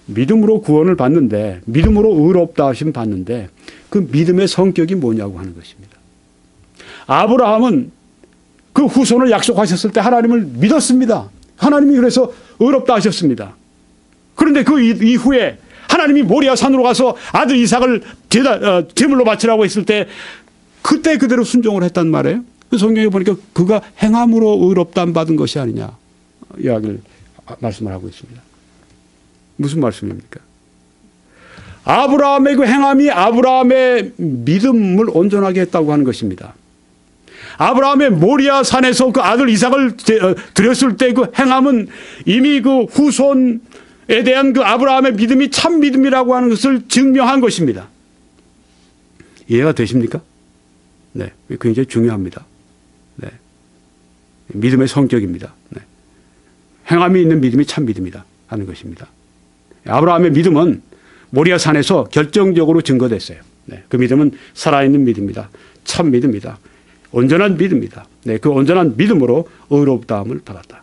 [SPEAKER 1] 믿음으로 구원을 받는데, 믿음으로 의롭다 하심 받는데 그 믿음의 성격이 뭐냐고 하는 것입니다. 아브라함은 그 후손을 약속하셨을 때 하나님을 믿었습니다. 하나님이 그래서 의롭다 하셨습니다. 그런데 그 이후에 하나님이 모리아 산으로 가서 아들 이삭을 제물로 바치라고 했을 때 그때 그대로 순종을 했단 말이에요. 성경에 보니까 그가 행함으로 의롭다 받은 것이 아니냐 이야기를 말씀을 하고 있습니다. 무슨 말씀입니까? 아브라함의 그 행함이 아브라함의 믿음을 온전하게 했다고 하는 것입니다. 아브라함의 모리아 산에서 그 아들 이삭을 드렸을 때 그 행함은 이미 그 후손에 대한 그 아브라함의 믿음이 참 믿음이라고 하는 것을 증명한 것입니다. 이해가 되십니까? 네, 굉장히 중요합니다. 네, 믿음의 성격입니다. 네. 행함이 있는 믿음이 참 믿음이다 하는 것입니다. 아브라함의 믿음은 모리아 산에서 결정적으로 증거됐어요. 네, 그 믿음은 살아있는 믿음이다. 참 믿음이다. 온전한 믿음이다. 네, 그 온전한 믿음으로 의롭다함을 받았다.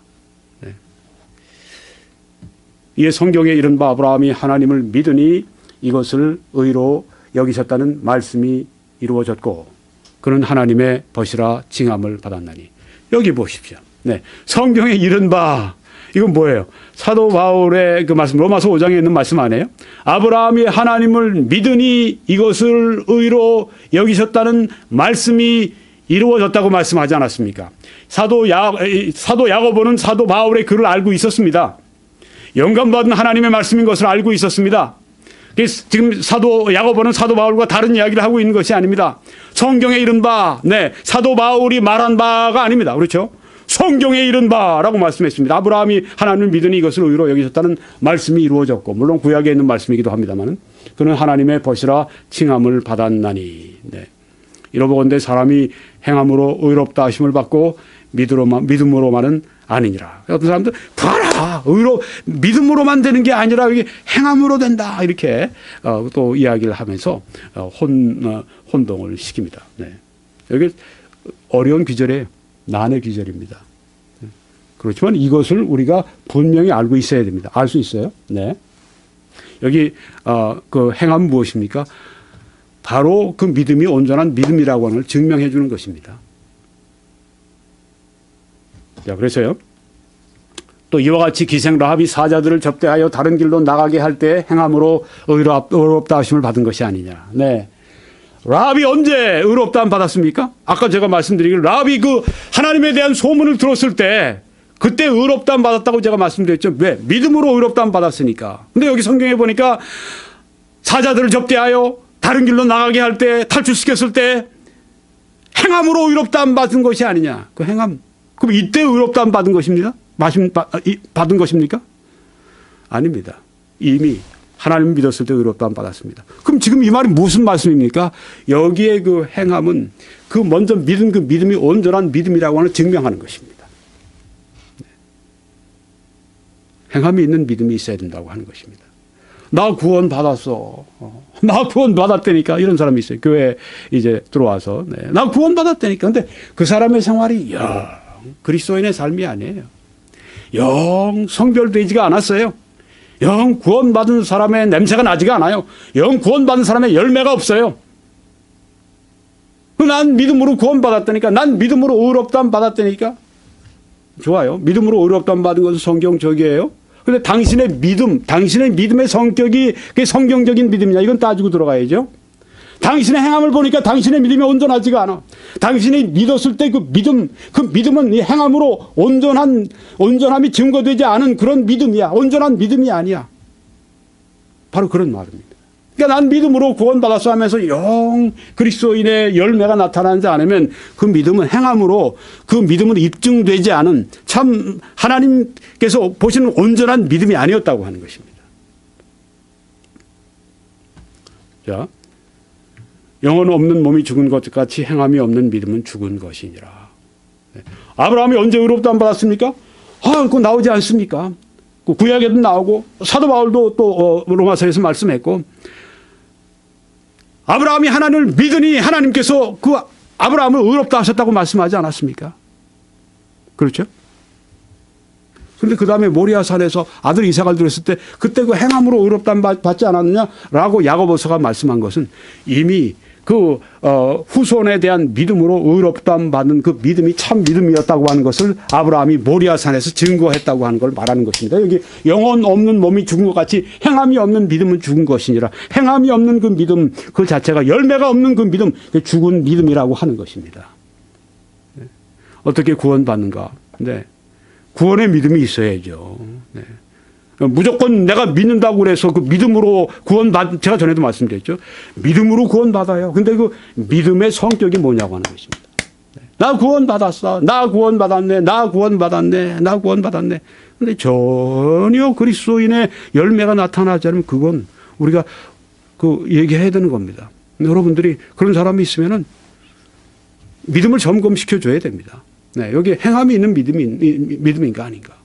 [SPEAKER 1] 네. 이에 성경에 이른 바 아브라함이 하나님을 믿으니 이것을 의로 여기셨다는 말씀이 이루어졌고 그는 하나님의 벗이라 칭함을 받았나니. 여기 보십시오. 네, 성경에 이른 바 이건 뭐예요? 사도 바울의 그 말씀 로마서 5장에 있는 말씀 아니에요? 아브라함이 하나님을 믿으니 이것을 의로 여기셨다는 말씀이 이루어졌다고 말씀하지 않았습니까? 사도 야고보는 사도 바울의 글을 알고 있었습니다. 영감받은 하나님의 말씀인 것을 알고 있었습니다. 지금 사도 야고보는 사도 바울과 다른 이야기를 하고 있는 것이 아닙니다. 성경에 이른 바, 네, 사도 바울이 말한 바가 아닙니다. 그렇죠? 성경에 이른 바라고 말씀했습니다. 아브라함이 하나님을 믿으니 이것을 의로 여기셨다는 말씀이 이루어졌고, 물론 구약에 있는 말씀이기도 합니다만, 그는 하나님의 벗이라 칭함을 받았나니. 네. 이러보건대 사람이 행함으로 의롭다 하심을 받고 믿음으로만은 아니니라. 어떤 사람들 봐라, 믿음으로만 되는 게 아니라 이게 행함으로 된다 이렇게 또 이야기를 하면서 혼동을 시킵니다. 네. 여기 어려운 귀절이에요. 난의 귀절입니다. 그렇지만 이것을 우리가 분명히 알고 있어야 됩니다. 알 수 있어요. 네. 여기 그 행함은 무엇입니까? 바로 그 믿음이 온전한 믿음이라고 하는 걸 증명해 주는 것입니다. 자, 그래서요. 또 이와 같이 기생 라합이 사자들을 접대하여 다른 길로 나가게 할 때 행함으로 의롭다 하심을 받은 것이 아니냐. 네. 라합이 언제 의롭다함 받았습니까? 아까 제가 말씀드리길 라합이 그 하나님에 대한 소문을 들었을 때 그때 의롭다함 받았다고 제가 말씀드렸죠. 왜? 믿음으로 의롭다함 받았으니까. 근데 여기 성경에 보니까 사자들을 접대하여 다른 길로 나가게 할 때 탈출시켰을 때 행함으로 의롭다함 받은 것이 아니냐. 그 행함. 그럼 이때 의롭다함 받은 것입니다. 받은 것입니까? 아닙니다. 이미 하나님 믿었을 때 의롭다함 받았습니다. 그럼 지금 이 말이 무슨 말씀입니까? 여기에 그 행함은 그 먼저 믿은 그 믿음이 온전한 믿음이라고 하는 증명하는 것입니다. 행함이 있는 믿음이 있어야 된다고 하는 것입니다. 나 구원 받았어. 나 구원 받았다니까 이런 사람이 있어요. 교회에 이제 들어와서 네. 나 구원 받았다니까. 근데 그 사람의 생활이 영 그리스도인의 삶이 아니에요. 영 성별되지가 않았어요. 영 구원받은 사람의 냄새가 나지가 않아요. 영 구원받은 사람의 열매가 없어요. 난 믿음으로 구원받았다니까. 난 믿음으로 의롭다함 받았다니까. 좋아요. 믿음으로 의롭다함 받은 것은 성경적이에요. 그런데 당신의 믿음의 성격이 그게 성경적인 믿음이냐 이건 따지고 들어가야죠. 당신의 행함을 보니까 당신의 믿음이 온전하지가 않아. 당신이 믿었을 때 그 믿음은 이 행함으로 온전함이 증거되지 않은 그런 믿음이야. 온전한 믿음이 아니야. 바로 그런 말입니다. 그러니까 난 믿음으로 구원받았어 하면서 영 그리스도인의 열매가 나타나지 않으면 그 믿음은 행함으로 그 믿음은 입증되지 않은 참 하나님께서 보시는 온전한 믿음이 아니었다고 하는 것입니다. 자, 영혼 없는 몸이 죽은 것 같이 행함이 없는 믿음은 죽은 것이니라. 아브라함이 언제 의롭다함 받았습니까? 그거 나오지 않습니까? 그 구약에도 나오고 사도 바울도 또 로마서에서 말씀했고, 아브라함이 하나님을 믿으니 하나님께서 그 아브라함을 의롭다 하셨다고 말씀하지 않았습니까? 그렇죠? 그런데 그 다음에 모리아산에서 아들 이삭을 드렸을 때 그때 그 행함으로 의롭다함 받지 않았느냐라고 야고보서가 말씀한 것은 이미 그 후손에 대한 믿음으로 의롭다함 받는 그 믿음이 참 믿음이었다고 하는 것을 아브라함이 모리아산에서 증거했다고 하는 걸 말하는 것입니다. 여기 영혼 없는 몸이 죽은 것 같이 행함이 없는 믿음은 죽은 것이니라. 행함이 없는 그 믿음 그 자체가 열매가 없는 그 믿음, 죽은 믿음이라고 하는 것입니다. 어떻게 구원받는가? 네. 구원의 믿음이 있어야죠. 네. 무조건 내가 믿는다고 그래서 그 믿음으로 제가 전에도 말씀드렸죠. 믿음으로 구원받아요. 근데 그 믿음의 성격이 뭐냐고 하는 것입니다. 나 구원받았어. 나 구원받았네. 나 구원받았네. 나 구원받았네. 근데 전혀 그리스도인의 열매가 나타나지 않으면 그건 우리가 그 얘기해야 되는 겁니다. 여러분들이 그런 사람이 있으면은 믿음을 점검시켜 줘야 됩니다. 네, 여기 행함이 있는 믿음인가 아닌가.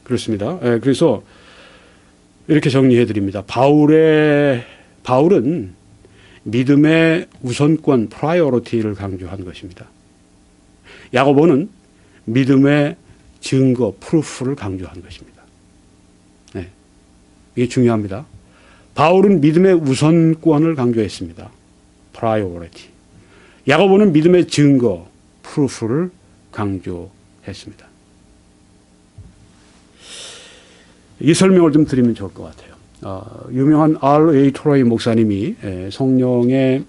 [SPEAKER 1] 그렇습니다. 그래서 이렇게 정리해 드립니다. 바울은 믿음의 우선권, 프라이어리티를 강조한 것입니다. 야고보는 믿음의 증거, 프루프를 강조한 것입니다. 네, 이게 중요합니다. 바울은 믿음의 우선권을 강조했습니다. 프라이어리티. 야고보는 믿음의 증거, 프루프를 강조했습니다. 이 설명을 좀 드리면 좋을 것 같아요. 유명한 R.A. 토라이 목사님이 성령의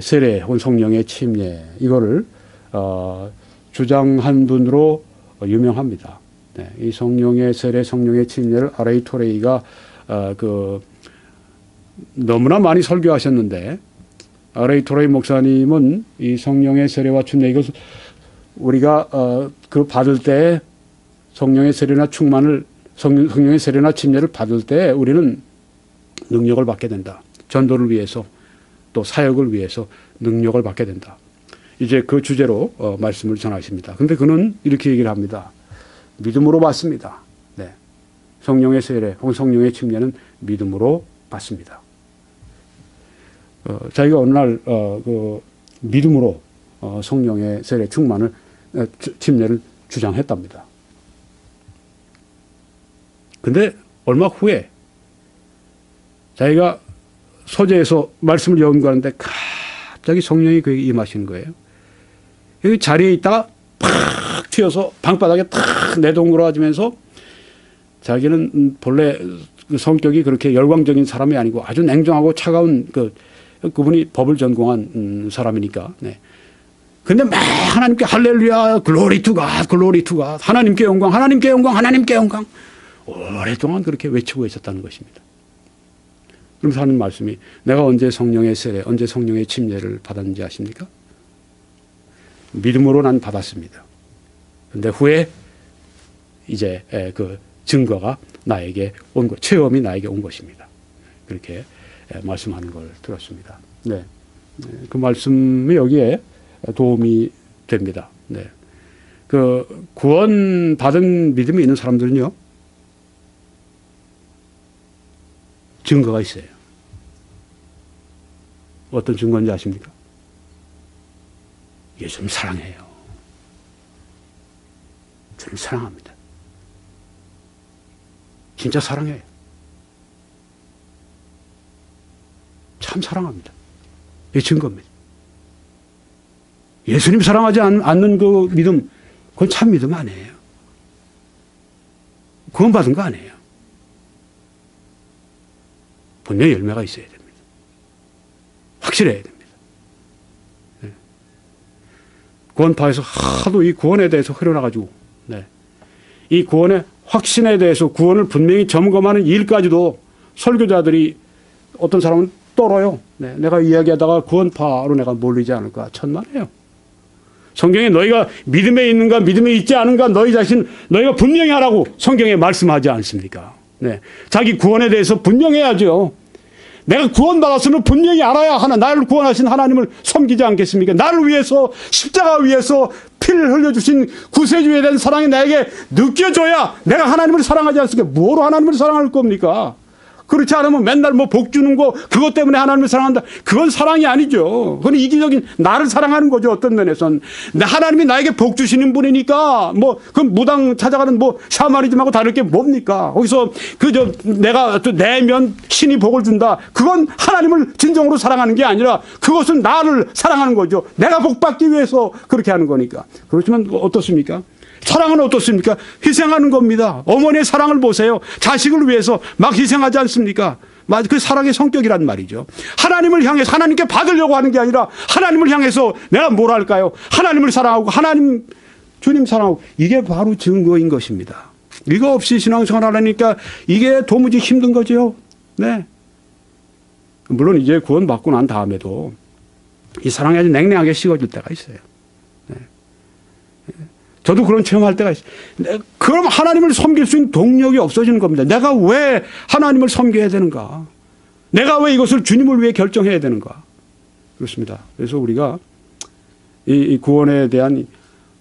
[SPEAKER 1] 세례 혹은 성령의 침례 이거를 주장한 분으로 유명합니다. 네, 이 성령의 세례, 성령의 침례를 R.A. 토레이가 너무나 많이 설교하셨는데, R.A. 토레이 목사님은 이 성령의 세례와 침례 이것을 우리가 그 받을 때 성령의 세례나 충만을 성령의 세례나 침례를 받을 때 우리는 능력을 받게 된다. 전도를 위해서 또 사역을 위해서 능력을 받게 된다. 이제 그 주제로 말씀을 전하십니다. 그런데 그는 이렇게 얘기를 합니다. 믿음으로 받습니다. 네. 성령의 세례 혹은 성령의 침례는 믿음으로 받습니다. 자기가 어느 날 믿음으로 성령의 세례 충만을 침례를 주장했답니다. 근데 얼마 후에 자기가 서재에서 말씀을 연구하는데 갑자기 성령이 그에게 임하시는 거예요. 여기 자리에 있다가 팍 튀어서 방바닥에 탁 내동그러지면서 자기는 본래 성격이 그렇게 열광적인 사람이 아니고 아주 냉정하고 차가운 그분이 법을 전공한 사람이니까. 네. 근데 막 하나님께 할렐루야, 글로리 투 갓, 글로리 투 갓, 하나님께 영광, 하나님께 영광, 하나님께 영광. 오랫동안 그렇게 외치고 있었다는 것입니다. 그러면서 하는 말씀이 내가 언제 성령의 세례, 언제 성령의 침례를 받았는지 아십니까? 믿음으로 난 받았습니다. 그런데 후에 이제 그 증거가 나에게 온 것, 체험이 나에게 온 것입니다. 그렇게 말씀하는 걸 들었습니다. 네. 그 말씀이 여기에 도움이 됩니다. 네. 그 구원 받은 믿음이 있는 사람들은요, 증거가 있어요. 어떤 증거인지 아십니까? 예수님 사랑해요. 저는 사랑합니다. 진짜 사랑해요. 참 사랑합니다. 이게 증거입니다. 예수님 사랑하지 않는 그 믿음, 그건 참 믿음 아니에요. 구원 받은 거 아니에요. 분명히 열매가 있어야 됩니다. 확실해야 됩니다. 네. 구원파에서 하도 이 구원에 대해서 흐려나가지고, 네. 이 구원의 확신에 대해서 구원을 분명히 점검하는 일까지도 설교자들이 어떤 사람은 떨어요. 네. 내가 이야기하다가 구원파로 내가 몰리지 않을까 천만에요. 성경에 너희가 믿음에 있는가 믿음에 있지 않은가 너희 자신 너희가 분명히 하라고 성경에 말씀하지 않습니까? 네. 자기 구원에 대해서 분명해야죠. 내가 구원받았으면 분명히 알아야 하나 나를 구원하신 하나님을 섬기지 않겠습니까? 나를 위해서 십자가 위해서 피를 흘려주신 구세주에 대한 사랑이 나에게 느껴져야 내가 하나님을 사랑하지 않습니까? 뭐로 하나님을 사랑할 겁니까? 그렇지 않으면 맨날 뭐 복 주는 거 그것 때문에 하나님을 사랑한다. 그건 사랑이 아니죠. 그건 이기적인 나를 사랑하는 거죠. 어떤 면에선. 하나님이 나에게 복 주시는 분이니까 뭐 그 무당 찾아가는 뭐 샤머니즘하고 다를 게 뭡니까? 거기서 그저 내가 또 내면 신이 복을 준다. 그건 하나님을 진정으로 사랑하는 게 아니라 그것은 나를 사랑하는 거죠. 내가 복 받기 위해서 그렇게 하는 거니까. 그렇지만 어떻습니까? 사랑은 어떻습니까? 희생하는 겁니다. 어머니의 사랑을 보세요. 자식을 위해서 막 희생하지 않습니까? 그 사랑의 성격이란 말이죠. 하나님을 향해서 하나님께 받으려고 하는 게 아니라 하나님을 향해서 내가 뭘 할까요? 하나님을 사랑하고 하나님 주님 사랑하고 이게 바로 증거인 것입니다. 이거 없이 신앙생활 하려니까 이게 도무지 힘든 거죠. 네. 물론 이제 구원받고 난 다음에도 이 사랑이 아주 냉랭하게 식어질 때가 있어요. 저도 그런 체험할 때가 있어요. 그럼 하나님을 섬길 수 있는 동력이 없어지는 겁니다. 내가 왜 하나님을 섬겨야 되는가? 내가 왜 이것을 주님을 위해 결정해야 되는가? 그렇습니다. 그래서 우리가 이 구원에 대한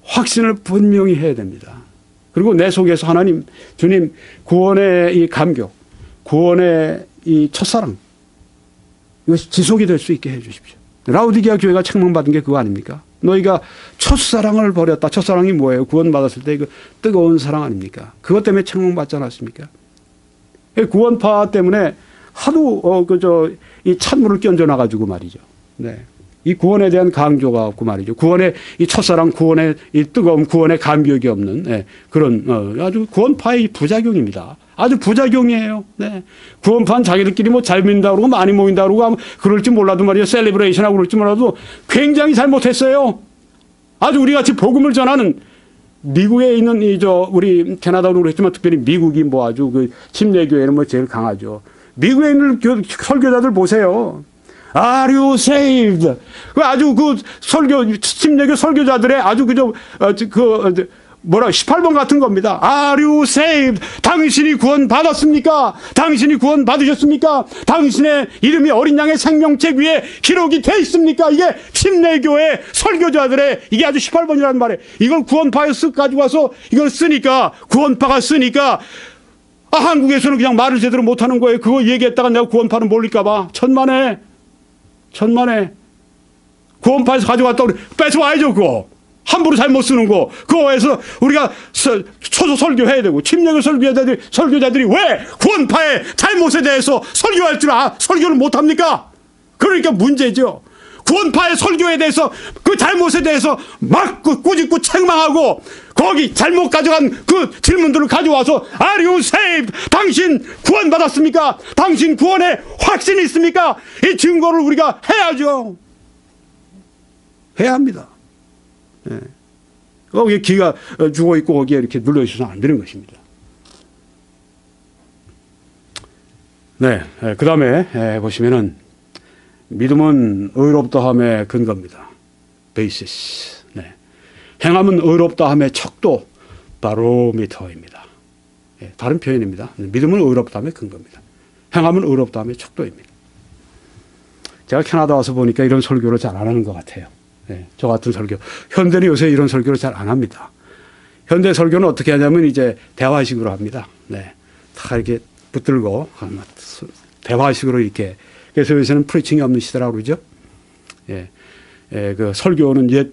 [SPEAKER 1] 확신을 분명히 해야 됩니다. 그리고 내 속에서 하나님, 주님, 구원의 이 감격, 구원의 이 첫사랑, 이것이 지속이 될 수 있게 해 주십시오. 라우디게아 교회가 책망받은 게 그거 아닙니까? 너희가 첫사랑을 버렸다. 첫사랑이 뭐예요? 구원받았을 때 그 뜨거운 사랑 아닙니까? 그것 때문에 책망받지 않았습니까? 구원파 때문에 하도 이 찬물을 끼얹어놔가지고 말이죠. 네. 이 구원에 대한 강조가 없고 말이죠. 구원의 이 첫사랑, 구원의 이 뜨거움, 구원의 감격이 없는 그런 아주 구원파의 부작용입니다. 아주 부작용이에요. 네. 구원파는 자기들끼리 뭐 잘 믿는다 그러고 많이 모인다 그러고 그럴지 몰라도 말이죠. 셀리브레이션하고 그럴지 몰라도 굉장히 잘못했어요. 아주 우리 같이 복음을 전하는 미국에 있는 우리 캐나다도 그랬지만 특별히 미국이 뭐 아주 그 침례교회는 뭐 제일 강하죠. 미국에 있는 설교자들 보세요. Are you saved? 그 아주 그 침례교 설교자들의 아주 18번 같은 겁니다. Are you saved? 당신이 구원 받았습니까? 당신이 구원 받으셨습니까? 당신의 이름이 어린 양의 생명책 위에 기록이 돼 있습니까? 이게 침례교회 설교자들의 이게 아주 18번이라는 말이에요. 이걸 구원파에 가지고 와서 이걸 쓰니까 구원파가 쓰니까 한국에서는 그냥 말을 제대로 못하는 거예요. 그거 얘기했다가 내가 구원파는 몰릴까 봐. 천만에 구원파에서 가져왔다고 뺏어와야죠. 그거 함부로 잘못 쓰는 거 그거에서 우리가 초소 설교해야 되고 침례교 설교자들이 왜 구원파의 잘못에 대해서 설교할 줄 설교를 못합니까? 그러니까 문제죠. 구원파의 설교에 대해서 그 잘못에 대해서 막 꾸짖고 책망하고 거기 잘못 가져간 그 질문들을 가져와서 Are you saved? 당신 구원받았습니까? 당신 구원에 확신이 있습니까? 이 증거를 우리가 해야죠. 해야 합니다. 네. 거기에 기가 죽어있고 거기에 이렇게 눌러있어서 안 되는 것입니다. 네. 그 다음에 보시면은 믿음은 의롭다함의 근거입니다. 베이시스. 네. 행함은 의롭다함의 척도 바로미터입니다. 네. 다른 표현입니다. 믿음은 의롭다함의 근거입니다. 행함은 의롭다함의 척도입니다. 제가 캐나다 와서 보니까 이런 설교를 잘 안 하는 것 같아요. 네. 저 같은 설교. 현대는 요새 이런 설교를 잘 안 합니다. 현대 설교는 어떻게 하냐면 이제 대화식으로 합니다. 네. 다 이렇게 붙들고 대화식으로 이렇게. 그래서 요새는 프리칭이 없는 시대라고 그러죠. 예. 그 설교는 옛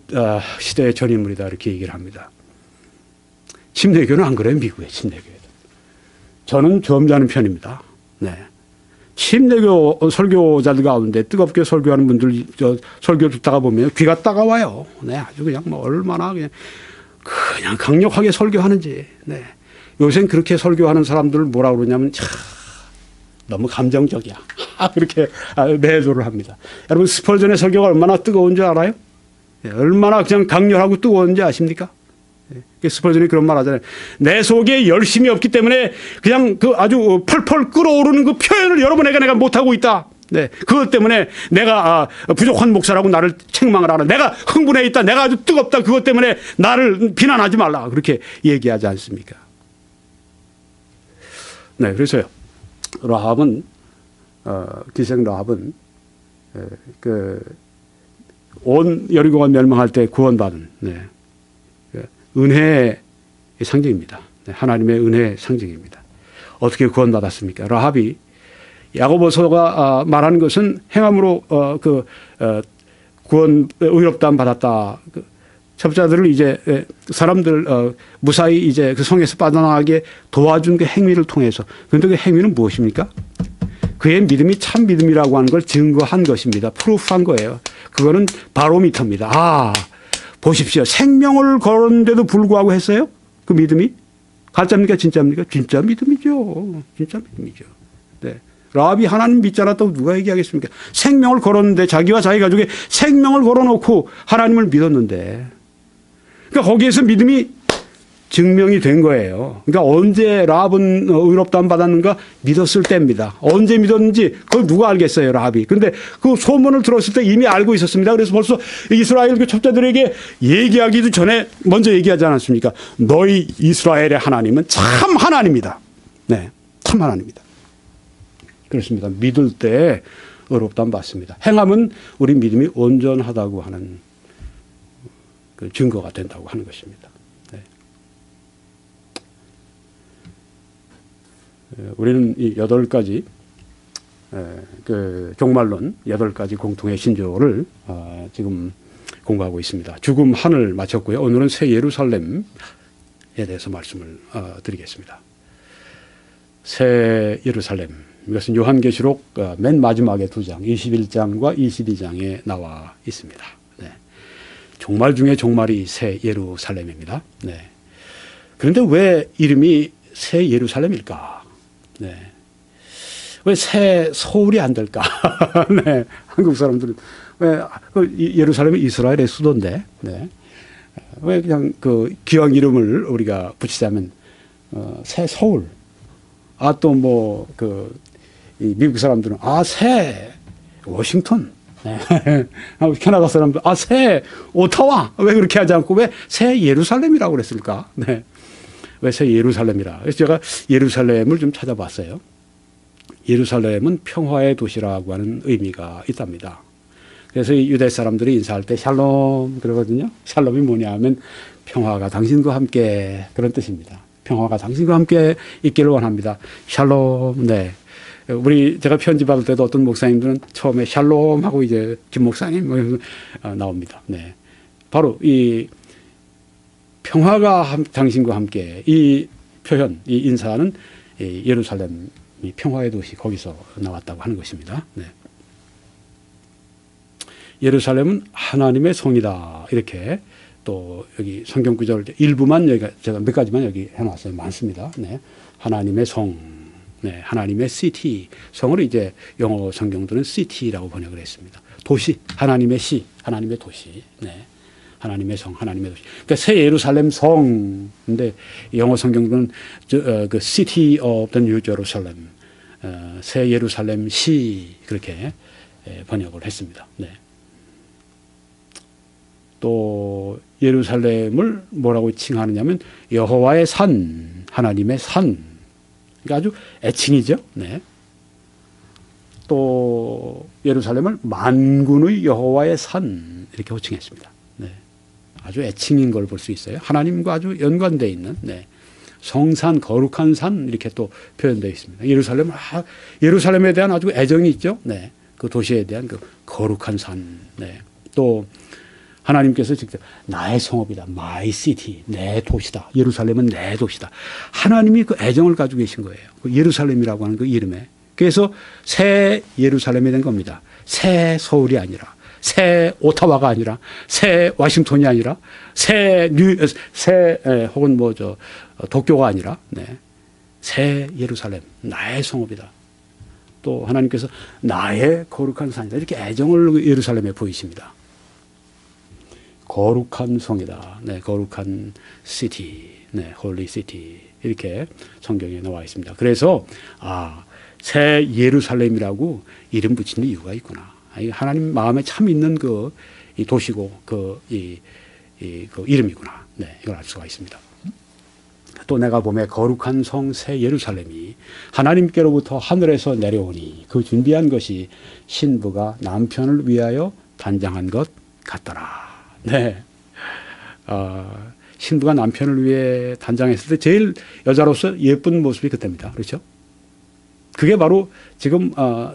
[SPEAKER 1] 시대의 전인물이다 이렇게 얘기를 합니다. 침례교는 안 그래요. 미국의 침례교회도. 저는 점잖은 편입니다. 네. 침례교 설교자들 가운데 뜨겁게 설교하는 분들 설교 듣다가 보면 귀가 따가워요. 네. 아주 그냥 뭐 얼마나 그냥 강력하게 설교하는지. 네. 요새는 그렇게 설교하는 사람들을 뭐라 그러냐면 너무 감정적이야. 그렇게 매도를 합니다. 여러분 스펄전의 설교가 얼마나 뜨거운 줄 알아요? 얼마나 그냥 강렬하고 뜨거운지 아십니까? 스펄전이 그런 말 하잖아요. 내 속에 열심이 없기 때문에 그냥 그 아주 펄펄 끓어오르는 그 표현을 여러분에게 내가 못하고 있다. 네, 그것 때문에 내가 부족한 목사라고 나를 책망을 하라. 내가 흥분해 있다. 내가 아주 뜨겁다. 그것 때문에 나를 비난하지 말라. 그렇게 얘기하지 않습니까? 네, 그래서요. 라합은 기생 라합은 온 여리고가 멸망할 때 구원받은 은혜의 상징입니다. 하나님의 은혜의 상징입니다. 어떻게 구원받았습니까? 라합이 야고보서가 말하는 것은 행함으로 구원 의롭다함 받았다. 첩자들을 이제 사람들 무사히 이제 그 성에서 빠져나가게 도와준 그 행위를 통해서. 그런데 그 행위는 무엇입니까? 그의 믿음이 참 믿음이라고 하는 걸 증거한 것입니다. 프루프한 거예요. 그거는 바로미터입니다. 보십시오. 생명을 걸었는데도 불구하고 했어요? 그 믿음이? 가짜입니까? 진짜입니까? 진짜 믿음이죠. 진짜 믿음이죠. 네. 라합이 하나님 믿지 않았다고 누가 얘기하겠습니까? 생명을 걸었는데, 자기와 자기 가족의 생명을 걸어놓고 하나님을 믿었는데, 그러니까 거기에서 믿음이 증명이 된 거예요. 그러니까 언제 라합은 의롭다함 받았는가? 믿었을 때입니다. 언제 믿었는지 그걸 누가 알겠어요, 라합이. 그런데 그 소문을 들었을 때 이미 알고 있었습니다. 그래서 벌써 이스라엘 그 첩자들에게 얘기하기도 전에 먼저 얘기하지 않았습니까? 너희 이스라엘의 하나님은 참 하나님이다. 네, 참 하나님이다. 그렇습니다. 믿을 때 의롭다함 받습니다. 행함은 우리 믿음이 온전하다고 하는 그 증거가 된다고 하는 것입니다. 네. 우리는 이 8가지 그 종말론 8가지 공통의 신조를 지금 공부하고 있습니다. 죽음 한을 마쳤고요. 오늘은 새 예루살렘에 대해서 말씀을 드리겠습니다. 새 예루살렘, 이것은 요한계시록 맨 마지막에 2장 21장과 22장에 나와 있습니다. 네. 종말 중에 종말이 새 예루살렘입니다. 네. 그런데 왜 이름이 새 예루살렘일까? 네. 왜 새 서울이 안 될까? 네. 한국 사람들은 왜 예루살렘이 이스라엘의 수도인데, 네. 왜 그냥 그 기왕 이름을 우리가 붙이자면 새 서울. 또 뭐 이 미국 사람들은 새 워싱턴. 네. 캐나다 사람들 새 오타와. 왜 그렇게 하지 않고 왜 새 예루살렘이라고 그랬을까? 네. 왜 새 예루살렘이라. 그래서 제가 예루살렘을 좀 찾아봤어요. 예루살렘은 평화의 도시라고 하는 의미가 있답니다. 그래서 이 유대 사람들이 인사할 때 샬롬 그러거든요. 샬롬이 뭐냐 하면 평화가 당신과 함께, 그런 뜻입니다. 평화가 당신과 함께 있기를 원합니다. 샬롬. 네. 제가 편지 받을 때도 어떤 목사님들은 처음에 샬롬 하고 이제 김 목사님 뭐 나옵니다. 네. 바로 이 평화가 당신과 함께, 이 표현, 이 인사는 예루살렘, 이 평화의 도시, 거기서 나왔다고 하는 것입니다. 네. 예루살렘은 하나님의 성이다. 이렇게 또 여기 성경 구절 일부만 여기 제가 몇 가지만 여기 해놨어요. 많습니다. 네. 하나님의 성, 네. 하나님의 시티. 성을 이제 영어 성경들은 시티라고 번역을 했습니다. 도시, 하나님의 시, 하나님의 도시. 네. 하나님의 성, 하나님의 도시. 그러니까 새 예루살렘 성. 근데 영어 성경들은 그 City of the New Jerusalem, 새 예루살렘 시, 그렇게 번역을 했습니다. 네. 또 예루살렘을 뭐라고 칭하느냐면 여호와의 산, 하나님의 산. 그러니까 아주 애칭이죠. 네. 또 예루살렘을 만군의 여호와의 산, 이렇게 호칭했습니다. 네. 아주 애칭인 걸 볼 수 있어요. 하나님과 아주 연관되어 있는, 네. 성산, 거룩한 산, 이렇게 또 표현되어 있습니다. 예루살렘에 대한 아주 애정이 있죠. 네. 그 도시에 대한 그 거룩한 산. 네. 또 하나님께서 직접 나의 성읍이다. My city. 내 도시다. 예루살렘은 내 도시다. 하나님이 그 애정을 가지고 계신 거예요. 그 예루살렘이라고 하는 그 이름에. 그래서 새 예루살렘이 된 겁니다. 새 서울이 아니라, 새 오타와가 아니라, 새 워싱턴이 아니라, 혹은 도쿄가 아니라, 네. 새 예루살렘. 나의 성읍이다. 또 하나님께서 나의 거룩한 산이다. 이렇게 애정을 예루살렘에 보이십니다. 거룩한 성이다. 네, 거룩한 시티, 네, 홀리 시티, 이렇게 성경에 나와 있습니다. 그래서 새 예루살렘이라고 이름 붙인 이유가 있구나. 하나님 마음에 참 있는 그 이 도시고 그 이름이구나. 네, 이걸 알 수가 있습니다. 또 내가 보매 거룩한 성 새 예루살렘이 하나님께로부터 하늘에서 내려오니 그 준비한 것이 신부가 남편을 위하여 단장한 것 같더라. 네. 신부가 남편을 위해 단장했을 때 제일 여자로서 예쁜 모습이 그때입니다. 그렇죠? 그게 바로 지금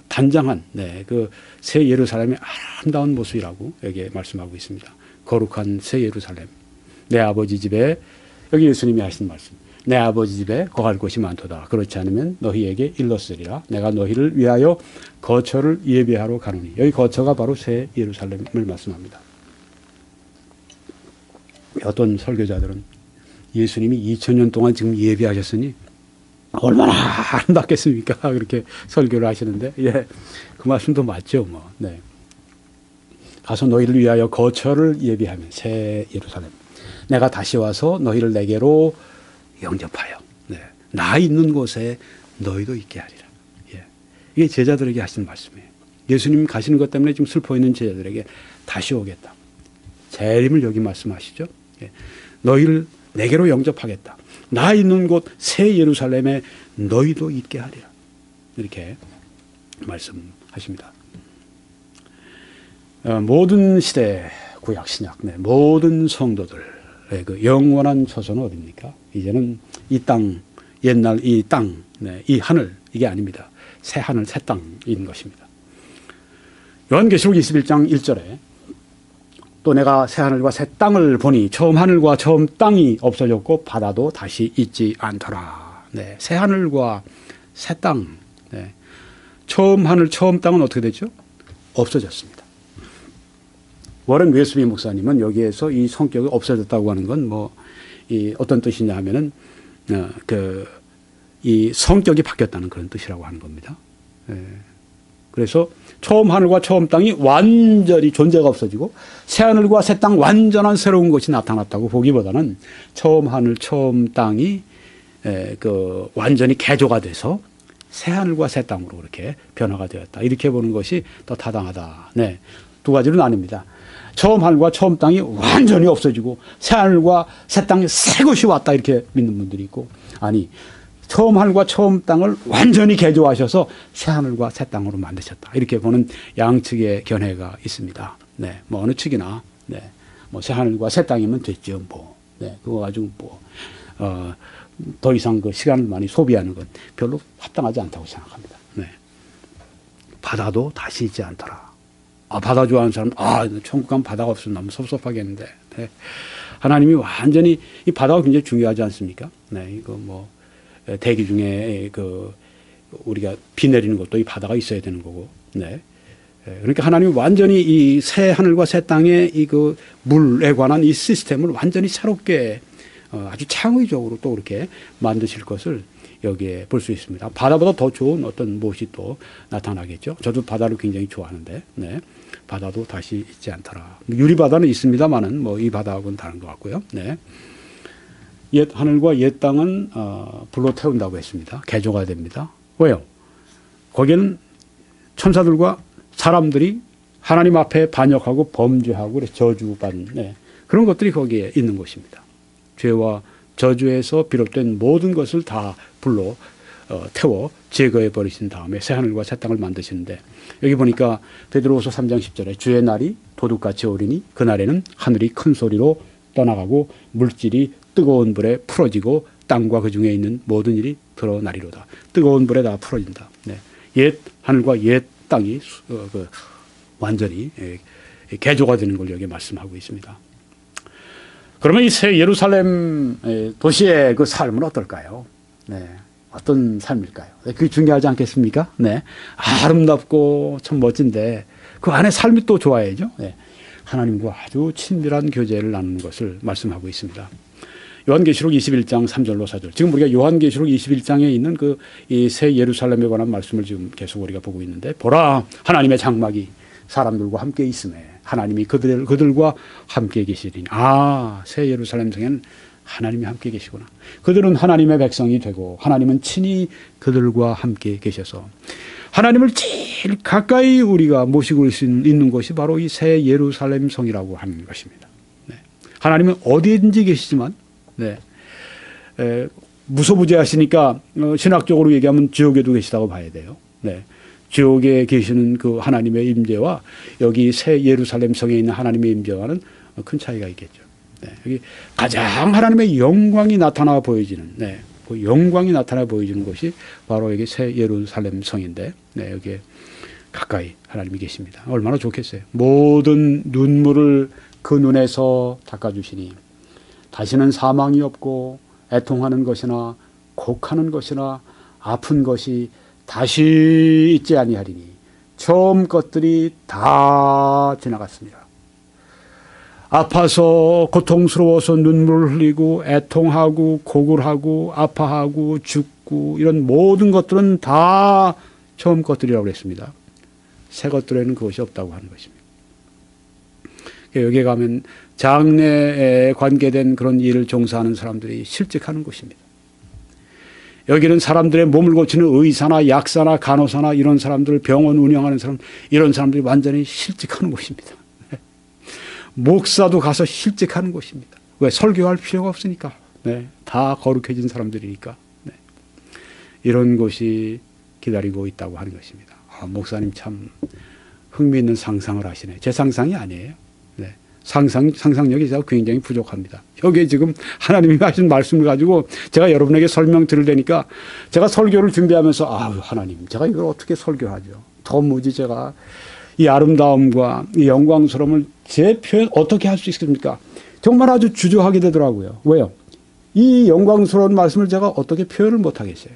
[SPEAKER 1] 단장한 그 새 예루살렘의 아름다운 모습이라고 여기에 말씀하고 있습니다. 거룩한 새 예루살렘. 내 아버지 집에, 여기 예수님이 하신 말씀. 내 아버지 집에 거할 곳이 많도다. 그렇지 않으면 너희에게 일렀으리라. 내가 너희를 위하여 거처를 예비하러 가노니. 여기 거처가 바로 새 예루살렘을 말씀합니다. 어떤 설교자들은 예수님이 2000년 동안 지금 예비하셨으니 얼마나 아름답겠습니까? 그렇게 설교를 하시는데, 예, 그 말씀도 맞죠, 뭐. 네. 가서 너희를 위하여 거처를 예비하면 새 예루살렘. 내가 다시 와서 너희를 내게로 영접하여, 네, 나 있는 곳에 너희도 있게 하리라. 예. 이게 제자들에게 하신 말씀이에요. 예수님 가시는 것 때문에 지금 슬퍼 있는 제자들에게 다시 오겠다. 재림을 여기 말씀하시죠. 예. 너희를 내게로 영접하겠다. 나 있는 곳 새 예루살렘에 너희도 있게 하리라. 이렇게 말씀하십니다. 모든 시대 구약 신약, 네, 모든 성도들의 그 영원한 처소는 어디입니까? 이제는 이 땅, 옛날 이 땅, 네, 이 하늘, 이게 아닙니다. 새 하늘, 새 땅인 것입니다. 요한계시록 21장 1절에 또 내가 새 하늘과 새 땅을 보니 처음 하늘과 처음 땅이 없어졌고 바다도 다시 있지 않더라. 네, 새 하늘과 새 땅, 네, 처음 하늘, 처음 땅은 어떻게 됐죠? 없어졌습니다. 워렌 웨스비 목사님은 여기에서 이 성격이 없어졌다고 하는 건 뭐 이 어떤 뜻이냐 하면은 이 성격이 바뀌었다는 그런 뜻이라고 하는 겁니다. 예. 그래서 처음 하늘과 처음 땅이 완전히 존재가 없어지고 새 하늘과 새 땅 완전한 새로운 것이 나타났다고 보기보다는 처음 하늘, 처음 땅이 완전히 개조가 돼서 새 하늘과 새 땅으로 그렇게 변화가 되었다. 이렇게 보는 것이 더 타당하다. 네, 두 가지로 나뉩니다. 처음 하늘과 처음 땅이 완전히 없어지고 새 하늘과 새 땅에 새 것이 왔다 이렇게 믿는 분들이 있고, 아니 처음 하늘과 처음 땅을 완전히 개조하셔서 새 하늘과 새 땅으로 만드셨다 이렇게 보는 양측의 견해가 있습니다. 네, 뭐 어느 측이나 네, 뭐 새 하늘과 새 땅이면 됐죠. 뭐 네, 그거 가지고 더 이상 그 시간을 많이 소비하는 건 별로 합당하지 않다고 생각합니다. 네. 바다도 다시 있지 않더라. 바다 좋아하는 사람, 천국 가면 바다가 없으면 너무 섭섭하겠는데. 네. 하나님이 완전히, 이 바다가 굉장히 중요하지 않습니까? 네, 이거 뭐, 대기 중에 우리가 비 내리는 것도 이 바다가 있어야 되는 거고, 네. 그러니까 하나님이 완전히 이 새 하늘과 새 땅의 물에 관한 이 시스템을 완전히 새롭게 아주 창의적으로 또 그렇게 만드실 것을 여기에 볼 수 있습니다. 바다보다 더 좋은 어떤 무엇이 또 나타나겠죠. 저도 바다를 굉장히 좋아하는데, 네. 바다도 다시 있지 않더라. 유리바다는 있습니다만은 뭐 이 바다하고는 다른 것 같고요. 네. 옛 하늘과 옛 땅은 불로 태운다고 했습니다. 개조가 됩니다. 왜요? 거기는 천사들과 사람들이 하나님 앞에 반역하고 범죄하고 그래서 저주받는, 네, 그런 것들이 거기에 있는 것입니다. 죄와 저주에서 비롯된 모든 것을 다 불로 태워 제거해 버리신 다음에 새 하늘과 새 땅을 만드시는데, 여기 보니까 베드로후서 3장 10절에 주의 날이 도둑같이 오리니 그날에는 하늘이 큰 소리로 떠나가고 물질이 뜨거운 불에 풀어지고 땅과 그 중에 있는 모든 일이 드러나리로다. 뜨거운 불에 다 풀어진다. 네. 옛 하늘과 옛 땅이 완전히 개조가 되는 걸 여기 말씀하고 있습니다. 그러면 이 새 예루살렘 도시의 그 삶은 어떨까요? 네. 어떤 삶일까요? 그게 중요하지 않겠습니까? 네. 아름답고 참 멋진데 그 안에 삶이 또 좋아야죠. 네. 하나님과 아주 친밀한 교제를 나누는 것을 말씀하고 있습니다. 요한계시록 21장 3절로 4절. 지금 우리가 요한계시록 21장에 있는 이 새 예루살렘에 관한 말씀을 지금 계속 우리가 보고 있는데, 보라, 하나님의 장막이 사람들과 함께 있음에 하나님이 그들과 함께 계시리니. 새 예루살렘 성에는 하나님이 함께 계시구나. 그들은 하나님의 백성이 되고 하나님은 친히 그들과 함께 계셔서 하나님을 제일 가까이 우리가 모시고 있는 곳이 바로 이 새 예루살렘 성이라고 하는 것입니다. 네. 하나님은 어디든지 계시지만 네. 무소부재하시니까 신학적으로 얘기하면 지옥에도 계시다고 봐야 돼요. 네. 지옥에 계시는 그 하나님의 임재와 여기 새 예루살렘 성에 있는 하나님의 임재와는 큰 차이가 있겠죠. 네. 여기 가장 하나님의 영광이 나타나 보여지는 네. 그 영광이 나타나 보여지는 곳이 바로 여기 새 예루살렘 성인데 네. 여기에 가까이 하나님이 계십니다. 얼마나 좋겠어요. 모든 눈물을 그 눈에서 닦아주시니 다시는 사망이 없고 애통하는 것이나 곡하는 것이나 아픈 것이 다시 있지 아니하리니 처음 것들이 다 지나갔습니다. 아파서 고통스러워서 눈물을 흘리고 애통하고 곡을 하고 아파하고 죽고 이런 모든 것들은 다 처음 것들이라고 했습니다. 새 것들에는 그것이 없다고 하는 것입니다. 여기에 가면 장래에 관계된 그런 일을 종사하는 사람들이 실직하는 곳입니다. 여기는 사람들의 몸을 고치는 의사나 약사나 간호사나 이런 사람들, 병원 운영하는 사람, 이런 사람들이 완전히 실직하는 곳입니다. 목사도 가서 실직하는 곳입니다. 왜? 설교할 필요가 없으니까. 네. 다 거룩해진 사람들이니까. 네. 이런 곳이 기다리고 있다고 하는 것입니다. 아, 목사님 참 흥미있는 상상을 하시네. 제 상상이 아니에요. 네. 상상력이 제가 굉장히 부족합니다. 여기에 지금 하나님이 하신 말씀을 가지고 제가 여러분에게 설명드리려니까 제가 설교를 준비하면서 아유 하나님 제가 이걸 어떻게 설교하죠. 도무지 제가 이 아름다움과 이 영광스러움을 제 표현 어떻게 할 수 있습니까? 정말 아주 주저하게 되더라고요. 왜요? 이 영광스러운 말씀을 제가 어떻게 표현을 못하겠어요.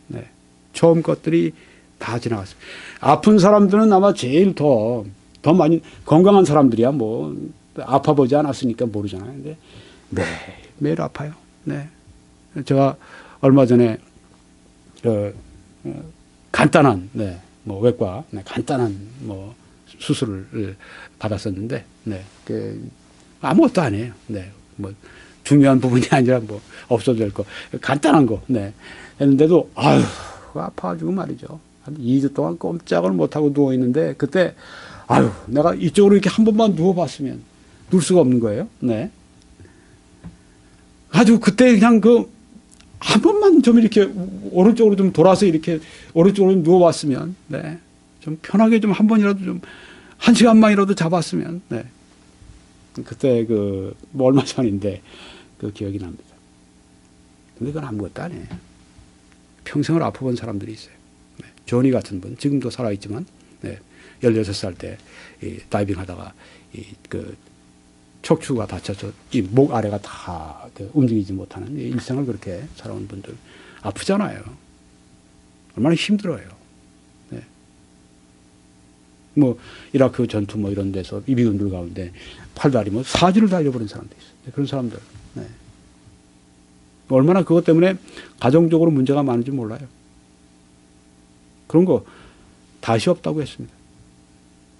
[SPEAKER 1] 네. 처음 것들이 다 지나갔습니다. 아픈 사람들은 아마 제일 더 많이 건강한 사람들이야 뭐 아파보지 않았으니까 모르잖아요. 근데 매일 아파요. 네. 제가 얼마 전에 간단한 뭐 외과 간단한 뭐 수술을 받았었는데 아무것도 아니에요. 뭐 중요한 부분이 아니라 뭐 없어도 될 거 간단한 거 했는데도 아유 아파가지고 말이죠. 한 2주 동안 꼼짝을 못하고 누워 있는데 그때 아유 내가 이쪽으로 이렇게 한 번만 누워봤으면 누울 수가 없는 거예요. 네. 아주 그때 그냥 한 번만 좀 이렇게 오른쪽으로 좀 돌아서 이렇게 오른쪽으로 누워봤으면 좀 편하게 좀 한 번이라도 좀 한 시간만이라도 잡았으면 그때 뭐 얼마 전인데 그 기억이 납니다. 근데 그건 아무것도 아니에요. 평생을 아파본 사람들이 있어요. 조니 같은 분 지금도 살아있지만 16살 때 다이빙 하다가 척추가 다쳐서 이 목 아래가 다 움직이지 못하는 일생을 그렇게 살아온 분들 아프잖아요. 얼마나 힘들어요. 뭐 이라크 전투 뭐 이런 데서 이비인들 가운데 팔다리 뭐 사지를 다 잃어버린 사람도 있어요. 그런 사람들. 얼마나 그것 때문에 가정적으로 문제가 많은지 몰라요. 그런 거 다시 없다고 했습니다.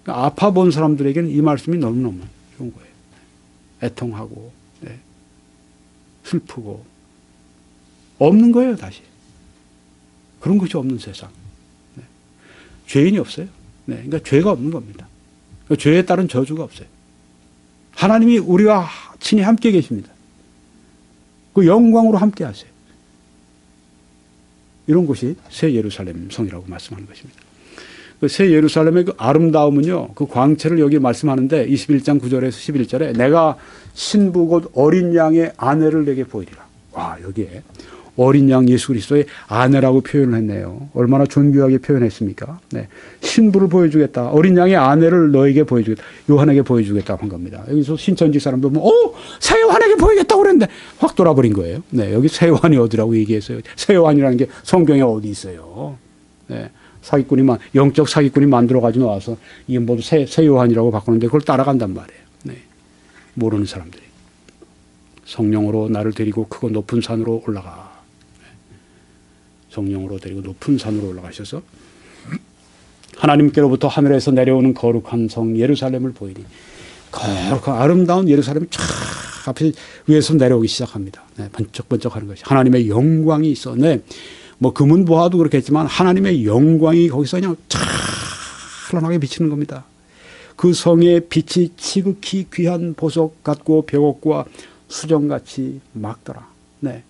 [SPEAKER 1] 그러니까 아파 본 사람들에게는 이 말씀이 너무너무 좋은 거예요. 애통하고 슬프고 없는 거예요. 다시 그런 것이 없는 세상. 죄인이 없어요. 그러니까 죄가 없는 겁니다. 그러니까 죄에 따른 저주가 없어요. 하나님이 우리와 친히 함께 계십니다. 그 영광으로 함께 하세요. 이런 곳이 새 예루살렘 성이라고 말씀하는 것입니다. 그 새 예루살렘의 그 아름다움은요, 그 광채를 여기 말씀하는데 21장 9절에서 11절에 내가 신부 곧 어린 양의 아내를 내게 보이리라. 와, 여기에 어린 양 예수 그리스도의 아내라고 표현을 했네요. 얼마나 존귀하게 표현했습니까? 신부를 보여주겠다. 어린 양의 아내를 너에게 보여주겠다. 요한에게 보여주겠다고 한 겁니다. 여기서 신천지 사람들 보면 새 요한에게 보이겠다고 그랬는데 확 돌아버린 거예요. 여기 새 요한이 어디라고 얘기했어요. 새 요한이라는 게 성경에 어디 있어요. 영적 사기꾼이 만들어가지고 나와서 이게 모두 새 요한이라고 바꾸는데 그걸 따라간단 말이에요. 모르는 사람들이. 성령으로 나를 데리고 크고 높은 산으로 올라가. 성령으로 데리고 높은 산으로 올라가셔서 하나님께로부터 하늘에서 내려오는 거룩한 성 예루살렘을 보이니 거룩한 아름다운 예루살렘이 쫙 앞에 위에서 내려오기 시작합니다. 네, 번쩍번쩍하는 것이 하나님의 영광이 있어. 네, 뭐 금은 보화도 그렇겠지만 하나님의 영광이 거기서 그냥 찬란하게 비치는 겁니다. 그 성의 빛이 지극히 귀한 보석 같고 벽옥과 수정같이 막더라. 네,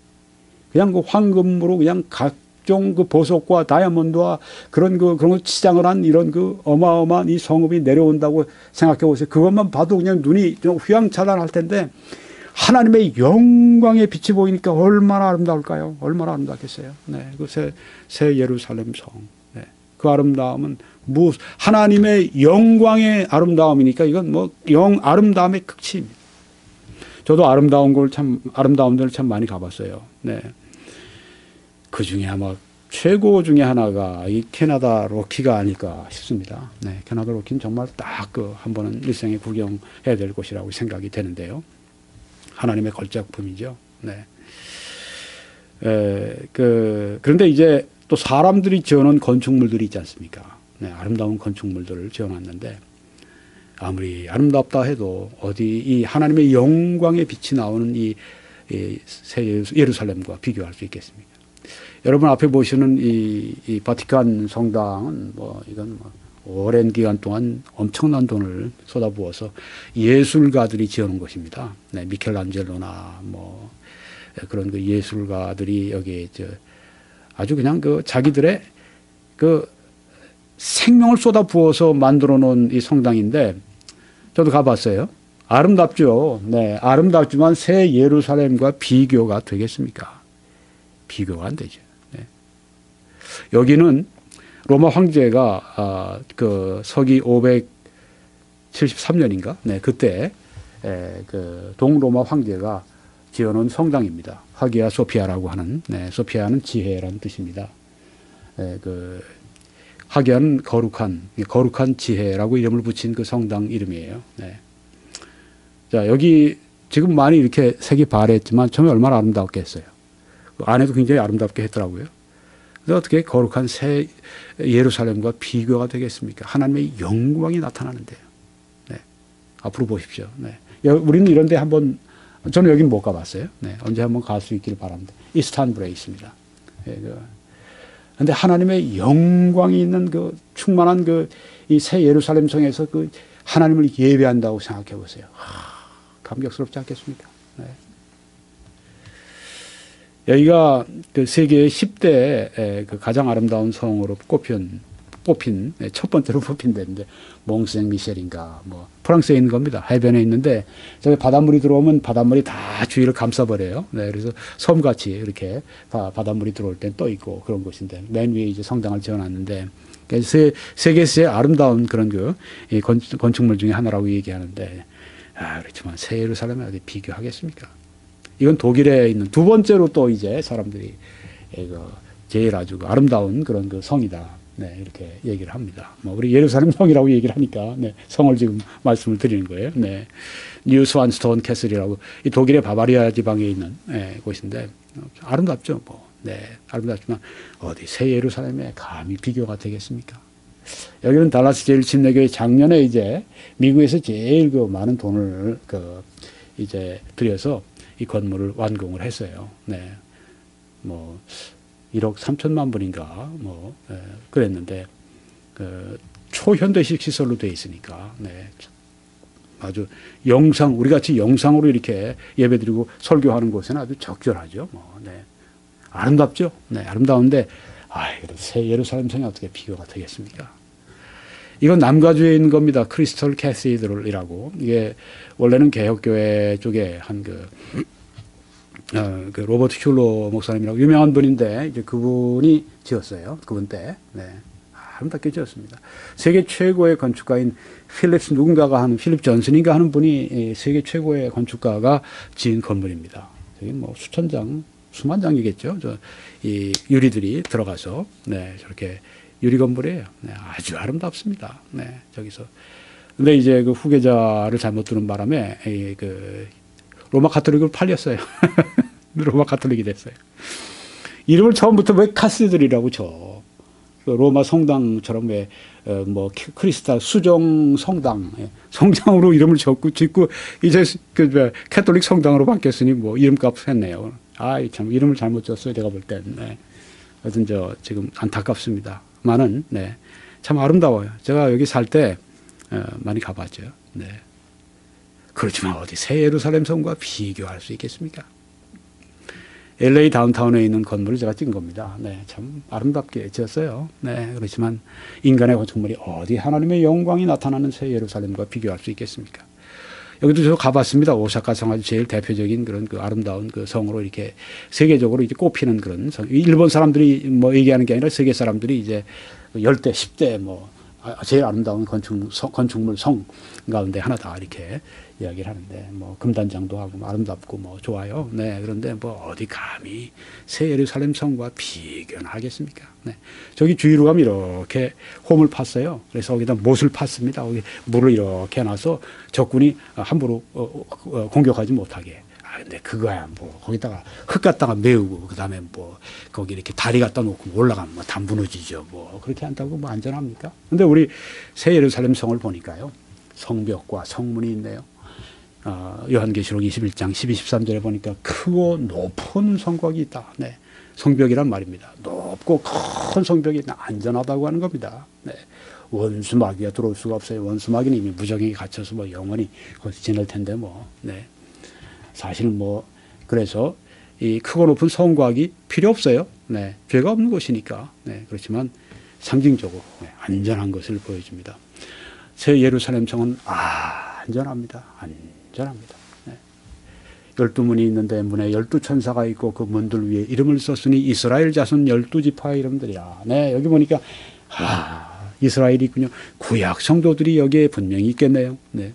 [SPEAKER 1] 그냥 그 황금으로 그냥 각종 그 보석과 다이아몬드와 그런 걸 치장을 한 이런 그 어마어마한 이 성읍이 내려온다고 생각해 보세요. 그것만 봐도 그냥 눈이 좀 휘황찬란할 텐데 하나님의 영광의 빛이 보이니까 얼마나 아름다울까요? 얼마나 아름답겠어요. 네, 그 새 예루살렘 성. 네, 그 아름다움은 하나님의 영광의 아름다움이니까 이건 뭐 아름다움의 극치입니다. 저도 아름다운 데를 참 많이 가봤어요. 네. 그 중에 아마 최고 중에 하나가 이 캐나다 로키가 아닐까 싶습니다. 네, 캐나다 로키는 정말 딱 한 번은 일생에 구경해야 될 곳이라고 생각이 되는데요. 하나님의 걸작품이죠. 네. 그런데 이제 또 사람들이 지어놓은 건축물들이 있지 않습니까? 네, 아름다운 건축물들을 지어놨는데 아무리 아름답다 해도 어디 이 하나님의 영광의 빛이 나오는 이 새 예루살렘과 비교할 수 있겠습니까? 여러분 앞에 보시는 이 바티칸 성당은 이건 오랜 기간 동안 엄청난 돈을 쏟아부어서 예술가들이 지어놓은 것입니다. 네, 미켈란젤로나 그런 그 예술가들이 여기 아주 그냥 자기들의 생명을 쏟아부어서 만들어 놓은 이 성당인데 저도 가봤어요. 아름답죠. 네, 아름답지만 새 예루살렘과 비교가 되겠습니까? 비교가 안 되죠. 네. 여기는 로마 황제가 서기 573년인가? 네, 그때 그 동로마 황제가 지어놓은 성당입니다. 하기야 소피아라고 하는, 네, 소피아는 지혜라는 뜻입니다. 하기야는 거룩한 지혜라고 이름을 붙인 그 성당 이름이에요. 네. 자, 여기 지금 많이 이렇게 색이 발했지만 처음에 얼마나 아름답겠어요. 그 안에도 굉장히 아름답게 했더라고요. 그래서 어떻게 거룩한 새 예루살렘과 비교가 되겠습니까? 하나님의 영광이 나타나는데요. 네. 앞으로 보십시오. 네. 우리는 이런 데 한번, 저는 여기는 못 가봤어요. 네. 언제 한번 갈 수 있기를 바랍니다. 이스탄불에 있습니다. 그런데 하나님의 영광이 있는 충만한 이 새 예루살렘 성에서 하나님을 예배한다고 생각해 보세요. 감격스럽지 않겠습니까? 네. 여기가 세계 10대 가장 아름다운 성으로 뽑힌 첫 번째로 뽑힌 데인데 몽생미셸인가 프랑스에 있는 겁니다. 해변에 있는데 저기 바닷물이 들어오면 바닷물이 다 주위를 감싸버려요. 네, 그래서 섬같이 이렇게 바닷물이 들어올 땐 떠 있고 그런 곳인데 맨 위에 이제 성당을 지어놨는데 세계에서의 아름다운 그런 이 건축물 중에 하나라고 얘기하는데 그렇지만 새 예루살렘에 어디 비교하겠습니까? 이건 독일에 있는 두 번째로 또 이제 사람들이 제일 아주 아름다운 그런 성이다. 네, 이렇게 얘기를 합니다. 우리 예루살렘 성이라고 얘기를 하니까, 네, 성을 지금 말씀을 드리는 거예요. 네. 뉴 스완스톤 캐슬이라고 이 독일의 바바리아 지방에 있는 곳인데 아름답죠. 네, 아름답지만 어디 새 예루살렘에 감히 비교가 되겠습니까? 여기는 달라스 제일 침례교회 작년에 이제 미국에서 제일 많은 돈을 이제 들여서 이 건물을 완공을 했어요. 네. 1억 3천만 불인가 그랬는데 초현대식 시설로 돼 있으니까 네. 아주 우리 같이 영상으로 이렇게 예배드리고 설교하는 곳에는 아주 적절하죠. 네. 아름답죠. 네, 아름다운데 새 예루살렘 성이 어떻게 비교가 되겠습니까? 이건 남가주에 있는 겁니다. 크리스털 캐시드럴이라고. 이게 원래는 개혁교회 쪽에 한 로버트 슐러 목사님이라고 유명한 분인데 이제 그분이 지었어요. 그분 때. 네. 아름답게 지었습니다. 세계 최고의 건축가인 필립 존슨인가 하는 분이 세계 최고의 건축가가 지은 건물입니다. 여기 수천 장, 수만 장이겠죠. 이 유리들이 들어가서 네, 저렇게 유리 건물이에요. 네, 아주 아름답습니다. 네, 저기서. 근데 이제 후계자를 잘못 두는 바람에 로마 가톨릭으로 팔렸어요. 로마 가톨릭이 됐어요. 이름을 처음부터 왜 카스드리라고 쳐? 그 로마 성당처럼 왜 뭐 크리스탈 수정 성당 성당으로 이름을 짓고 이제 그 캐톨릭 성당으로 바뀌었으니 뭐 이름값 했네요. 참 이름을 잘못 줬어요. 내가 볼 땐. 네. 하여튼 지금 안타깝습니다만은 네. 참 아름다워요. 제가 여기 살 때 많이 가봤죠. 네. 그렇지만 어디 새 예루살렘 성과 비교할 수 있겠습니까? LA 다운타운에 있는 건물을 제가 찍은 겁니다. 네, 참 아름답게 지었어요. 네, 그렇지만 인간의 건축물이 어디 하나님의 영광이 나타나는 새 예루살렘과 비교할 수 있겠습니까? 여기도 저 가봤습니다. 오사카 성 아주 제일 대표적인 그런 그 아름다운 그 성으로 이렇게 세계적으로 이제 꼽히는 그런 성. 일본 사람들이 뭐 얘기하는 게 아니라 세계 사람들이 이제 10대, 10대 뭐 제일 아름다운 건축물 성 가운데 하나다 이렇게 이야기를 하는데 뭐 금단장도 하고 아름답고 뭐 좋아요. 네, 그런데 뭐 어디 감히 새 예루살렘 성과 비교는 하겠습니까? 네, 저기 주위로 가면 이렇게 홈을 팠어요. 그래서 거기다 못을 팠습니다. 거기 물을 이렇게 놔서 적군이 함부로 공격하지 못하게. 근데 그거야 뭐 거기다가 흙 갖다가 메우고 그다음에 뭐 거기 이렇게 다리 갖다 놓고 올라가면 뭐 다 무너지죠. 뭐 그렇게 한다고 뭐 안전합니까? 근데 우리 새 예루살렘 성을 보니까요. 성벽과 성문이 있네요. 요한계시록 21장 12, 13절에 보니까 크고 높은 성곽이 있다. 네. 성벽이란 말입니다. 높고 큰 성벽이 안전하다고 하는 겁니다. 네. 원수 마귀가 들어올 수가 없어요. 원수 마귀는 이미 무적행에 갇혀서 뭐 영원히 거기서 지낼 텐데 뭐. 네. 사실 뭐 그래서 이 크고 높은 성곽이 필요 없어요. 네. 죄가 없는 곳이니까. 네. 그렇지만 상징적으로 안전한 것을 보여줍니다. 새 예루살렘 성은 안전합니다. 안전합니다. 네. 12문이 있는데 문에 12천사가 있고 그 문들 위에 이름을 썼으니 이스라엘 자손 12지파의 이름들이야. 네. 여기 보니까 이스라엘이 있군요. 구약 성도들이 여기에 분명히 있겠네요. 네.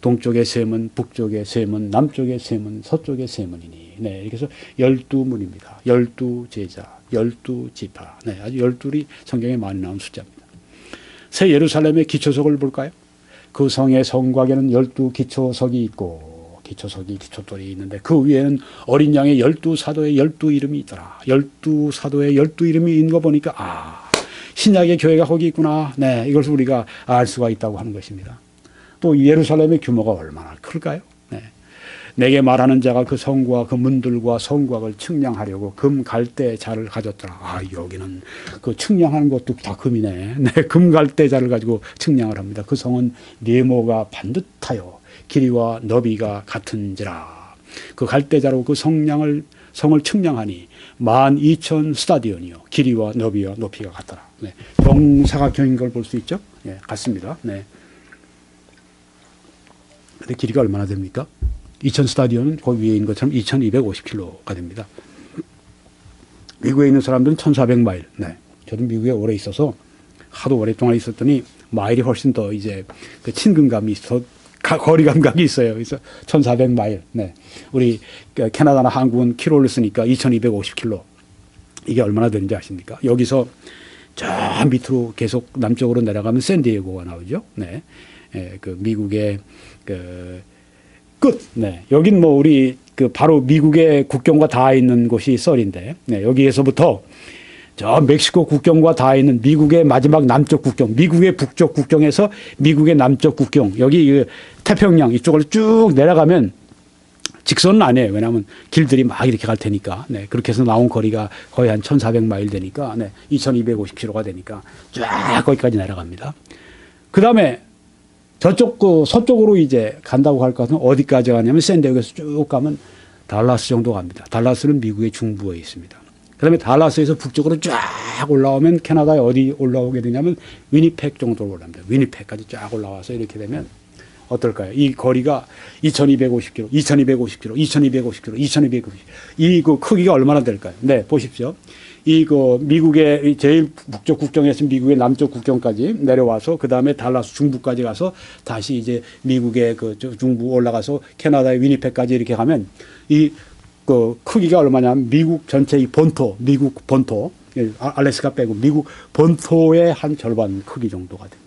[SPEAKER 1] 동쪽의 셈은, 북쪽의 셈은, 남쪽의 셈은, 서쪽의 셈은이니. 네, 이렇게 해서 12문입니다. 12제자, 12지파. 네, 아주 12이 성경에 많이 나온 숫자입니다. 새 예루살렘의 기초석을 볼까요? 그 성의 성곽에는 12기초석이 있고, 기초돌이 있는데 그 위에는 어린 양의 12사도의 12이름이 있더라. 12사도의 12이름이 있는 거 보니까, 신약의 교회가 거기 있구나. 네, 이것을 우리가 알 수가 있다고 하는 것입니다. 또 예루살렘의 규모가 얼마나 클까요? 네. 내게 말하는 자가 그 성과 그 문들과 성곽을 측량하려고 금 갈대자를 가졌더라. 여기는 그 측량하는 것도 다 금이네. 네, 금 갈대자를 가지고 측량을 합니다. 그 성은 네모가 반듯하여 길이와 너비가 같은지라. 그 갈대자로 그 성을 측량하니 12,000 스타디온이요. 길이와 너비와 높이가 같더라. 네. 정사각형인 걸 볼 수 있죠? 네, 같습니다. 네. 근데 길이가 얼마나 됩니까? 2000 스타디온은 그 위에 있는 것처럼 2250km가 됩니다. 미국에 있는 사람들은 1400마일. 네. 저도 미국에 오래 있어서 하도 오랫동안 있었더니 마일이 훨씬 더 이제 그 친근감이 있어, 거리 감각이 있어요. 그래서 1400마일. 네. 우리 캐나다나 한국은 킬로를 쓰니까 2250km. 이게 얼마나 되는지 아십니까? 여기서 저 밑으로 계속 남쪽으로 내려가면 샌디에고가 나오죠. 네. 그 미국의 그 끝. 네. 여긴 뭐 우리 그 바로 미국의 국경과 닿아 있는 곳이 썰인데, 네. 여기에서부터 저 멕시코 국경과 닿아 있는 미국의 마지막 남쪽 국경, 미국의 북쪽 국경에서 미국의 남쪽 국경, 여기 태평양 이쪽을 쭉 내려가면 직선은 아니에요. 왜냐하면 길들이 막 이렇게 갈 테니까. 네. 그렇게 해서 나온 거리가 거의 한 1400마일 되니까, 네. 2250km가 되니까 쫙 거기까지 내려갑니다. 그 다음에 저쪽 서쪽으로 이제 간다고 할 것은 어디까지 가냐면 샌디에고에서 쭉 가면 달라스 정도 갑니다. 달라스는 미국의 중부에 있습니다. 그다음에 달라스에서 북쪽으로 쫙 올라오면 캐나다에 어디 올라오게 되냐면 위니펙 정도로 올라옵니다. 위니펙까지 쫙 올라와서 이렇게 되면 어떨까요? 이 거리가 2250km, 2250km, 2250km, 2250km. 이 그 크기가 얼마나 될까요? 네, 보십시오. 미국의 제일 북쪽 국경에서 미국의 남쪽 국경까지 내려와서 그 다음에 달라스 중부까지 가서 다시 이제 미국의 그 중부 올라가서 캐나다의 위니펙까지 이렇게 가면 그 크기가 얼마냐면 미국 전체 미국 본토, 알래스카 빼고 미국 본토의 한 절반 크기 정도가 됩니다.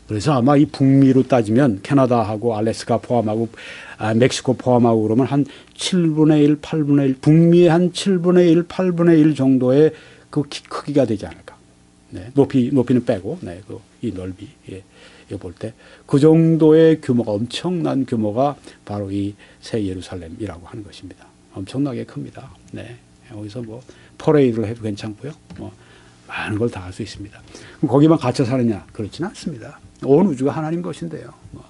[SPEAKER 1] 그래서 아마 이 북미로 따지면 캐나다하고 알래스카 포함하고 멕시코 포함하고 그러면 한 7분의 1, 8분의 1, 북미의 한 7분의 1, 8분의 1 정도의 그 크기가 되지 않을까. 네, 높이는 빼고, 네, 이 넓이, 예, 이거 볼 때 그 정도의 규모가, 엄청난 규모가 바로 이 새 예루살렘이라고 하는 것입니다. 엄청나게 큽니다. 네, 여기서 뭐 퍼레이드를 해도 괜찮고요. 뭐 많은 걸 다 할 수 있습니다. 그럼 거기만 갇혀 사느냐? 그렇지는 않습니다. 온 우주가 하나님 것인데요. 뭐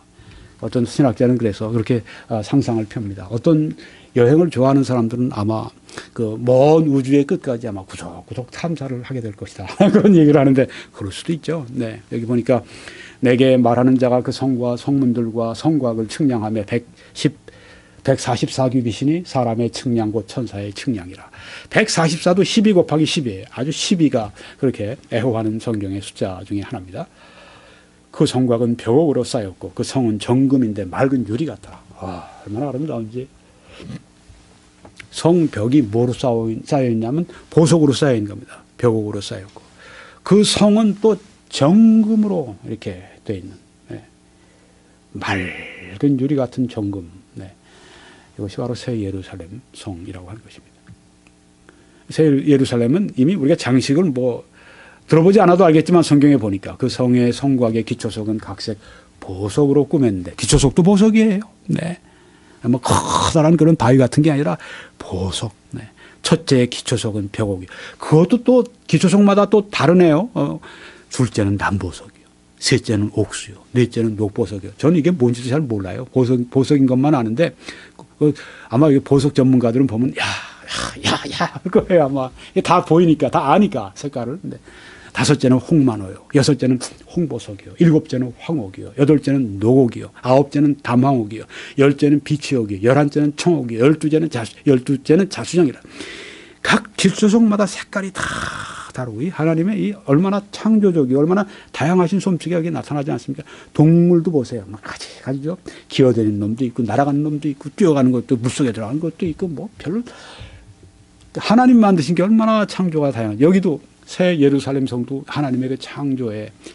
[SPEAKER 1] 어떤 신학자는 그래서 그렇게 상상을 펴니다. 어떤 여행을 좋아하는 사람들은 아마 그 먼 우주의 끝까지 아마 구석구석 탐사를 하게 될 것이다. 그런 얘기를 하는데 그럴 수도 있죠. 네, 여기 보니까 내게 말하는 자가 그 성과 성문들과 성곽을 측량하며 144규빗이니 사람의 측량 곧 천사의 측량이라. 144도 12 곱하기 10이에요. 아주 12가 그렇게 애호하는 성경의 숫자 중에 하나입니다. 그 성곽은 벽옥으로 쌓였고 그 성은 정금인데 맑은 유리 같더라. 아, 얼마나 아름다운지. 성벽이 뭐로 쌓여있냐면 보석으로 쌓여있는 겁니다. 벽옥으로 쌓였고 그 성은 또 정금으로 이렇게 되어 있는, 네, 맑은 유리 같은 정금. 네, 이것이 바로 새 예루살렘 성이라고 하는 것입니다. 새 예루살렘은 이미 우리가 장식을 뭐 들어보지 않아도 알겠지만 성경에 보니까 그 성의 성곽의 기초석은 각색 보석으로 꾸몄는데 기초석도 보석이에요. 네. 뭐 커다란 그런 바위 같은 게 아니라 보석. 네. 첫째 기초석은 벽옥이. 그것도 또 기초석마다 또 다르네요. 둘째는 남보석이요. 셋째는 옥수요. 넷째는 녹보석이요. 저는 이게 뭔지도 잘 몰라요. 보석인 것만 아는데 아마 보석 전문가들은 보면 야 할 거예요. 아마 다 보이니까 다 아니까 색깔을. 근데 다섯째는 홍만호요. 여섯째는 홍보석이요. 일곱째는 황옥이요. 여덟째는 노옥이요. 아홉째는 담황옥이요. 열째는 비치옥이요. 열한째는 청옥이요. 열두째는 자수정이라. 각 기초석마다 색깔이 다 다르고 하나님의 이 얼마나 창조적이고 얼마나 다양하신 솜씨가 여기 나타나지 않습니까? 동물도 보세요. 막 가지죠. 기어다니는 놈도 있고 날아가는 놈도 있고 뛰어가는 것도 물속에 들어가는 것도 있고 뭐 별로 하나님 만드신 게 얼마나 창조가 다양한. 여기도 새 예루살렘 성도 하나님의 그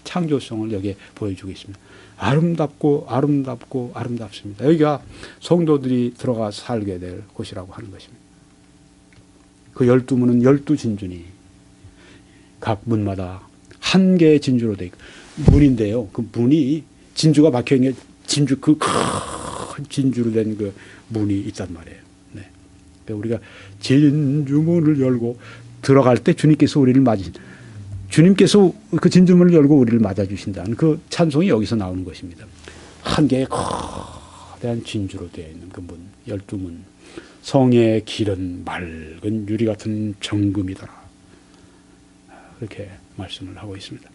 [SPEAKER 1] 창조성을 여기에 보여주고 있습니다. 아름답고 아름답고 아름답습니다. 여기가 성도들이 들어가 살게 될 곳이라고 하는 것입니다. 그 12문은 12진주니 각 문마다 한 개의 진주로 되어 있고 문인데요. 그 문이 진주가 박혀 있는 게 진주 그 큰 진주로 된 그 문이 있단 말이에요. 네. 그러니까 우리가 진주문을 열고 들어갈 때 주님께서 우리를 주님께서 그 진주문을 열고 우리를 맞아주신다는 그 찬송이 여기서 나오는 것입니다. 한 개의 거대한 진주로 되어 있는 그 문, 12문. 성의 길은 맑은 유리 같은 정금이더라. 그렇게 말씀을 하고 있습니다.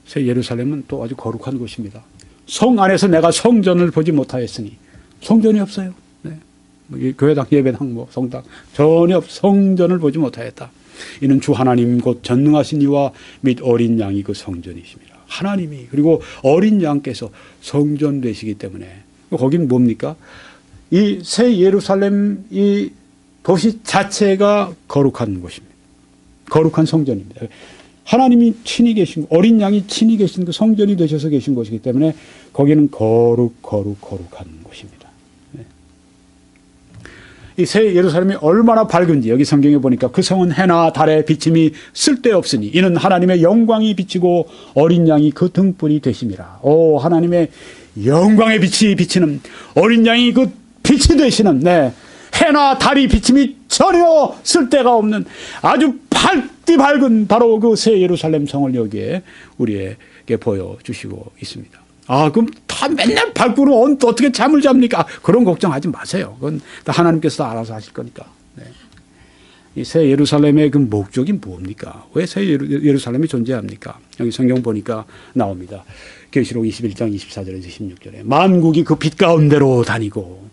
[SPEAKER 1] 새 예루살렘은 또 아주 거룩한 곳입니다. 성 안에서 내가 성전을 보지 못하였으니 성전이 없어요. 네. 교회당, 예배당, 뭐 성당 전혀 성전을 보지 못하였다. 이는 주 하나님 곧 전능하신 이와 및 어린 양이 그 성전이십니다. 하나님이 그리고 어린 양께서 성전 되시기 때문에 거긴 뭡니까? 이 새 예루살렘 이 도시 자체가 거룩한 곳입니다. 거룩한 성전입니다. 하나님이 친히 계신 어린 양이 친히 계신 그 성전이 되셔서 계신 곳이기 때문에 거기는 거룩한 곳입니다. 네. 이 새 예루살렘이 얼마나 밝은지 여기 성경에 보니까 그 성은 해나 달의 비침이 쓸데없으니 이는 하나님의 영광이 비치고 어린 양이 그 등불이 되심이라. 오, 하나님의 영광의 빛이 비치는 어린 양이 그 빛이 되시는, 네, 해나 달이 비침이 전혀 쓸데가 없는 아주 밝은 바로 그 새 예루살렘 성을 여기에 우리에게 보여주시고 있습니다. 아, 그럼 다 맨날 밝고는 어떻게 잠을 잡니까? 그런 걱정하지 마세요. 그건 다 하나님께서 알아서 하실 거니까. 네. 이 새 예루살렘의 그 목적이 뭡니까? 왜 새 예루살렘이 존재합니까? 여기 성경 보니까 나옵니다. 계시록 21장 24절에서 16절에 만국이 그 빛 가운데로 다니고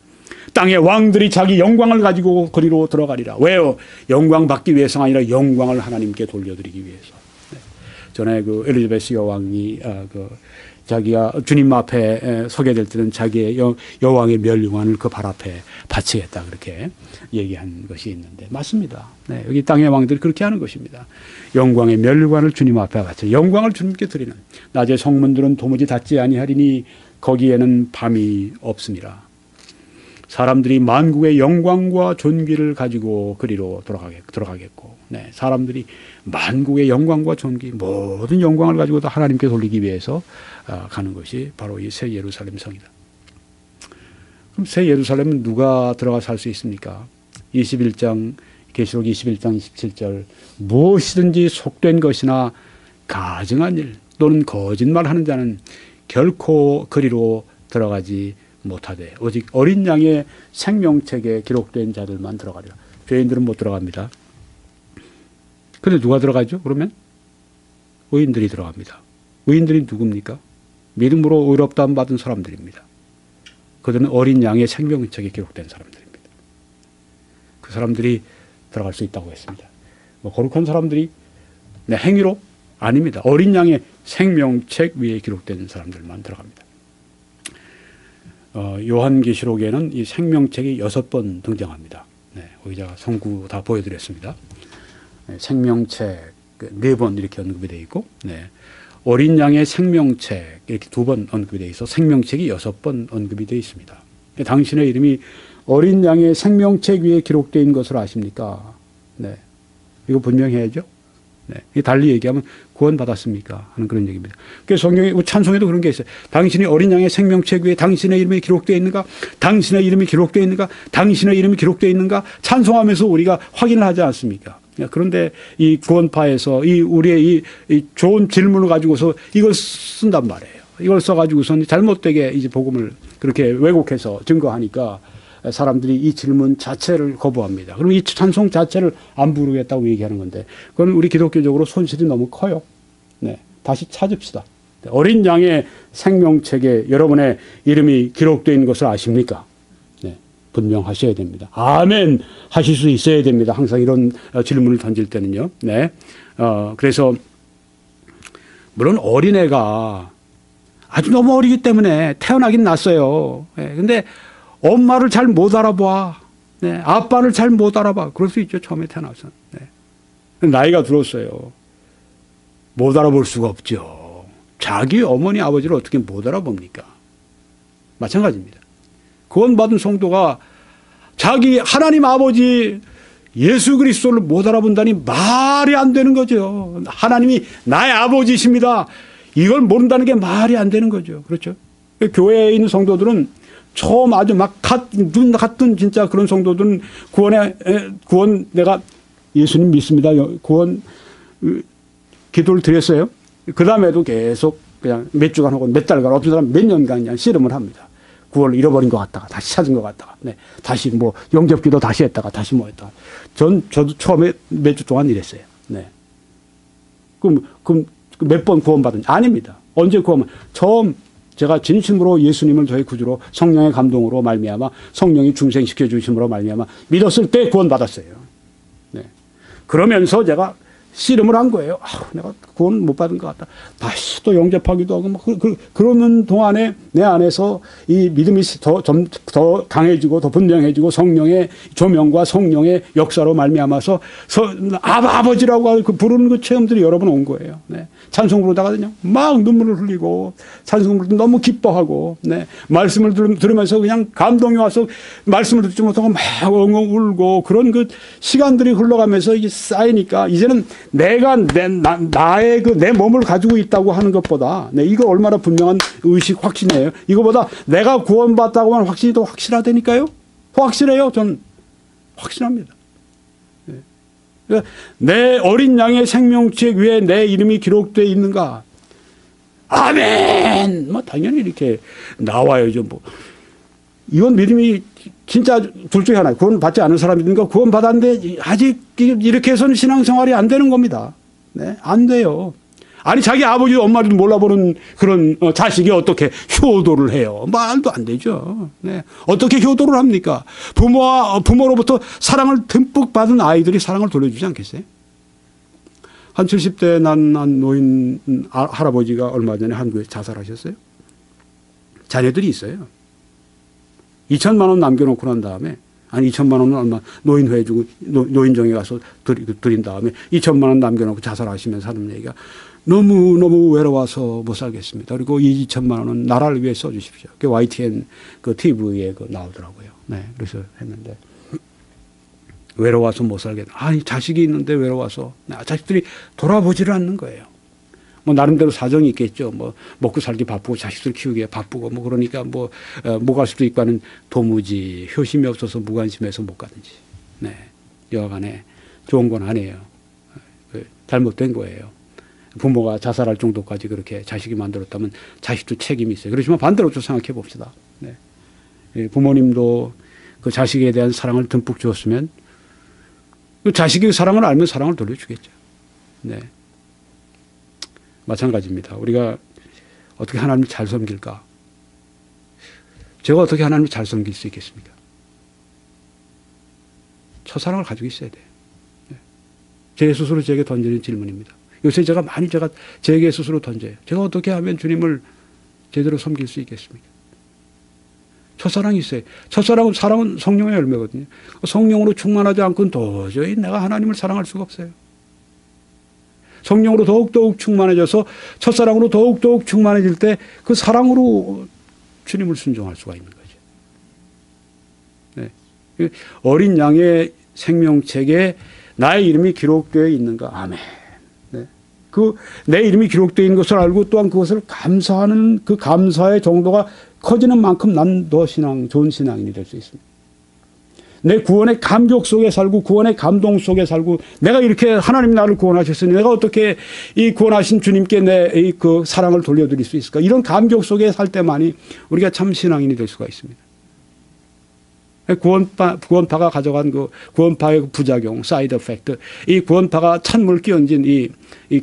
[SPEAKER 1] 땅의 왕들이 자기 영광을 가지고 거리로 들어가리라. 왜요? 영광 받기 위해서가 아니라 영광을 하나님께 돌려드리기 위해서. 네. 전에 그 엘리자베스 여왕이 자기가 주님 앞에 서게 될 때는 자기의 여왕의 멸류관을 그 발 앞에 바치겠다 그렇게 얘기한 것이 있는데 맞습니다. 네. 여기 땅의 왕들이 그렇게 하는 것입니다. 영광의 멸류관을 주님 앞에 바쳐 영광을 주님께 드리는 낮의 성문들은 도무지 닫지 아니하리니 거기에는 밤이 없음이라. 사람들이 만국의 영광과 존귀를 가지고 그리로 들어가겠고, 네, 사람들이 만국의 영광과 존귀, 모든 영광을 가지고 다 하나님께 돌리기 위해서 가는 것이 바로 이 새 예루살렘 성이다. 그럼 새 예루살렘은 누가 들어가 살 수 있습니까? 21장, 계시록 21장 27절, 무엇이든지 속된 것이나 가증한 일 또는 거짓말하는 자는 결코 그리로 들어가지 못하되 오직 어린 양의 생명책에 기록된 자들만 들어가리라. 죄인들은 못 들어갑니다. 그런데 누가 들어가죠? 그러면 의인들이 들어갑니다. 의인들이 누굽니까? 믿음으로 의롭다함 받은 사람들입니다. 그들은 어린 양의 생명책에 기록된 사람들입니다. 그 사람들이 들어갈 수 있다고 했습니다. 거룩한 사람들이 행위로 아닙니다. 어린 양의 생명책 위에 기록된 사람들만 들어갑니다. 요한계시록에는 이 생명책이 6번 등장합니다. 네, 의자가 성구 다 보여드렸습니다. 네, 생명책 4번 이렇게 언급이 되어 있고, 네, 어린 양의 생명책 이렇게 2번 언급이 되어 있어 생명책이 6번 언급이 되어 있습니다. 당신의 이름이 어린 양의 생명책 위에 기록되어 있는 것을 아십니까? 네, 이거 분명히 해야죠. 네, 달리 얘기하면 구원받았습니까? 하는 그런 얘기입니다. 그래서 성경의 찬송에도 그런 게 있어요. 당신이 어린 양의 생명책 위에 당신의 이름이 기록되어 있는가? 당신의 이름이 기록되어 있는가? 당신의 이름이 기록되어 있는가? 찬송하면서 우리가 확인을 하지 않습니까? 그런데 이 구원파에서 우리의 이 좋은 질문을 가지고서 이걸 쓴단 말이에요. 이걸 써가지고선 잘못되게 이제 복음을 그렇게 왜곡해서 증거하니까 사람들이 이 질문 자체를 거부합니다. 그럼 이 찬송 자체를 안 부르겠다고 얘기하는 건데, 그건 우리 기독교적으로 손실이 너무 커요. 네, 다시 찾읍시다. 어린 양의 생명책에 여러분의 이름이 기록되어 있는 것을 아십니까? 네, 분명하셔야 됩니다. 아멘 하실 수 있어야 됩니다. 항상 이런 질문을 던질 때는요. 네, 그래서 물론 어린애가 아주 너무 어리기 때문에 태어나긴 났어요. 네, 근데 엄마를 잘 못 알아봐. 네, 아빠를 잘 못 알아봐. 그럴 수 있죠. 처음에 태어나서. 네. 나이가 들었어요. 못 알아볼 수가 없죠. 자기 어머니 아버지를 어떻게 못 알아봅니까? 마찬가지입니다. 구원받은 성도가 자기 하나님 아버지 예수 그리스도를 못 알아본다니 말이 안 되는 거죠. 하나님이 나의 아버지이십니다. 이걸 모른다는 게 말이 안 되는 거죠. 그렇죠? 교회에 있는 성도들은 처음 아주 막 눈 같은 진짜 그런 성도들은 구원 내가 예수님 믿습니다. 구원 기도를 드렸어요. 그 다음에도 계속 그냥 몇 주간 하고 몇 달간 어떤 사람 몇 년간 그냥 씨름을 합니다. 구원을 잃어버린 것 같다가 다시 찾은 것 같다가, 네, 다시 뭐 영접기도 다시 했다가 다시 뭐 했다가. 저도 처음에 몇 주 동안 이랬어요. 네. 그럼 몇 번 구원받은? 아닙니다. 언제 구원을? 처음 제가 진심으로 예수님을 저의 구주로 성령의 감동으로 말미암아 성령이 중생시켜 주심으로 말미암아 믿었을 때 구원받았어요. 네. 그러면서 제가 씨름을 한 거예요. 내가 구원 못 받은 것 같다. 다시 또 영접하기도 하고 그러는 동안에 내 안에서 이 믿음이 더 강해지고 더 분명해지고 성령의 조명과 성령의 역사로 말미암아서 아버지라고 부르는 그 체험들이 여러 번 온 거예요. 네. 찬송 부르다가는요 막 눈물을 흘리고 찬송 부르다 너무 기뻐하고, 네, 말씀을 들으면서 그냥 감동이 와서 말씀을 듣지 못하고 막 엉엉 울고 그런 그 시간들이 흘러가면서 이게 쌓이니까 이제는 내가 나의 그 내 몸을 가지고 있다고 하는 것보다, 네, 이거 얼마나 분명한 의식 확신이에요. 이거보다 내가 구원받다고 하는 확신이 더 확실하다니까요. 확실해요. 전 확신합니다. 네. 내 어린 양의 생명책 위에 내 이름이 기록되어 있는가? 아멘. 뭐 당연히 이렇게 나와야죠. 뭐 이건 믿음이 진짜 둘 중에 하나. 구원받지 않은 사람이든가 구원받았는데 아직 이렇게 해서는 신앙생활이 안 되는 겁니다. 네, 안 돼요. 아니 자기 아버지 엄마도 몰라보는 그런 자식이 어떻게 효도를 해요? 말도 안 되죠. 네. 어떻게 효도를 합니까? 부모로부터 사랑을 듬뿍 받은 아이들이 사랑을 돌려주지 않겠어요? 한 70대 난 노인 할아버지가 얼마 전에 한국에 자살하셨어요. 자녀들이 있어요. 2천만 원 남겨놓고 난 다음에, 아니 2천만 원은 얼마 노인회에 주고 노인정에 가서 드린 다음에 2천만 원 남겨놓고 자살하시면서 하는 얘기가, 너무너무 외로워서 못 살겠습니다. 그리고 2천만 원은 나라를 위해 써주십시오. 그 YTN 그 TV에 그 나오더라고요. 네, 그래서 했는데 외로워서 못 살겠다. 아니 자식이 있는데 외로워서 자식들이 돌아보지를 않는 거예요. 뭐 나름대로 사정이 있겠죠. 뭐 먹고 살기 바쁘고 자식들 키우기에 바쁘고 뭐 그러니까 뭐 갈 수도 있고 하는 도무지 효심이 없어서 무관심해서 못 가든지. 네, 여하간에 좋은 건 아니에요. 잘못된 거예요. 부모가 자살할 정도까지 그렇게 자식이 만들었다면 자식도 책임이 있어요. 그렇지만 반대로 좀 생각해 봅시다. 네. 부모님도 그 자식에 대한 사랑을 듬뿍 주었으면 그 자식이 사랑을 알면 사랑을 돌려주겠죠. 네. 마찬가지입니다. 우리가 어떻게 하나님을 잘 섬길까? 제가 어떻게 하나님을 잘 섬길 수 있겠습니까? 첫사랑을 가지고 있어야 돼요. 네. 제 스스로 제게 던지는 질문입니다. 요새 제가 많이 제게 스스로 던져요. 제가 어떻게 하면 주님을 제대로 섬길 수 있겠습니까? 첫사랑이 있어요. 사랑은 성령의 열매거든요. 성령으로 충만하지 않고는 도저히 내가 하나님을 사랑할 수가 없어요. 성령으로 더욱더욱 충만해져서 첫사랑으로 더욱더욱 충만해질 때 그 사랑으로 주님을 순종할 수가 있는 거죠. 네. 어린 양의 생명책에 나의 이름이 기록되어 있는가? 아멘. 네. 내 이름이 기록되어 있는 것을 알고 또한 그것을 감사하는 그 감사의 정도가 커지는 만큼 난 더 좋은 신앙인이 될 수 있습니다. 내 구원의 감격 속에 살고 구원의 감동 속에 살고 내가 이렇게 하나님이 나를 구원하셨으니 내가 어떻게 이 구원하신 주님께 내 그 사랑을 돌려드릴 수 있을까? 이런 감격 속에 살 때만이 우리가 참 신앙인이 될 수가 있습니다. 구원파가 가져간 그 구원파의 부작용, 사이드 이펙트, 이 구원파가 찬물 끼얹은 이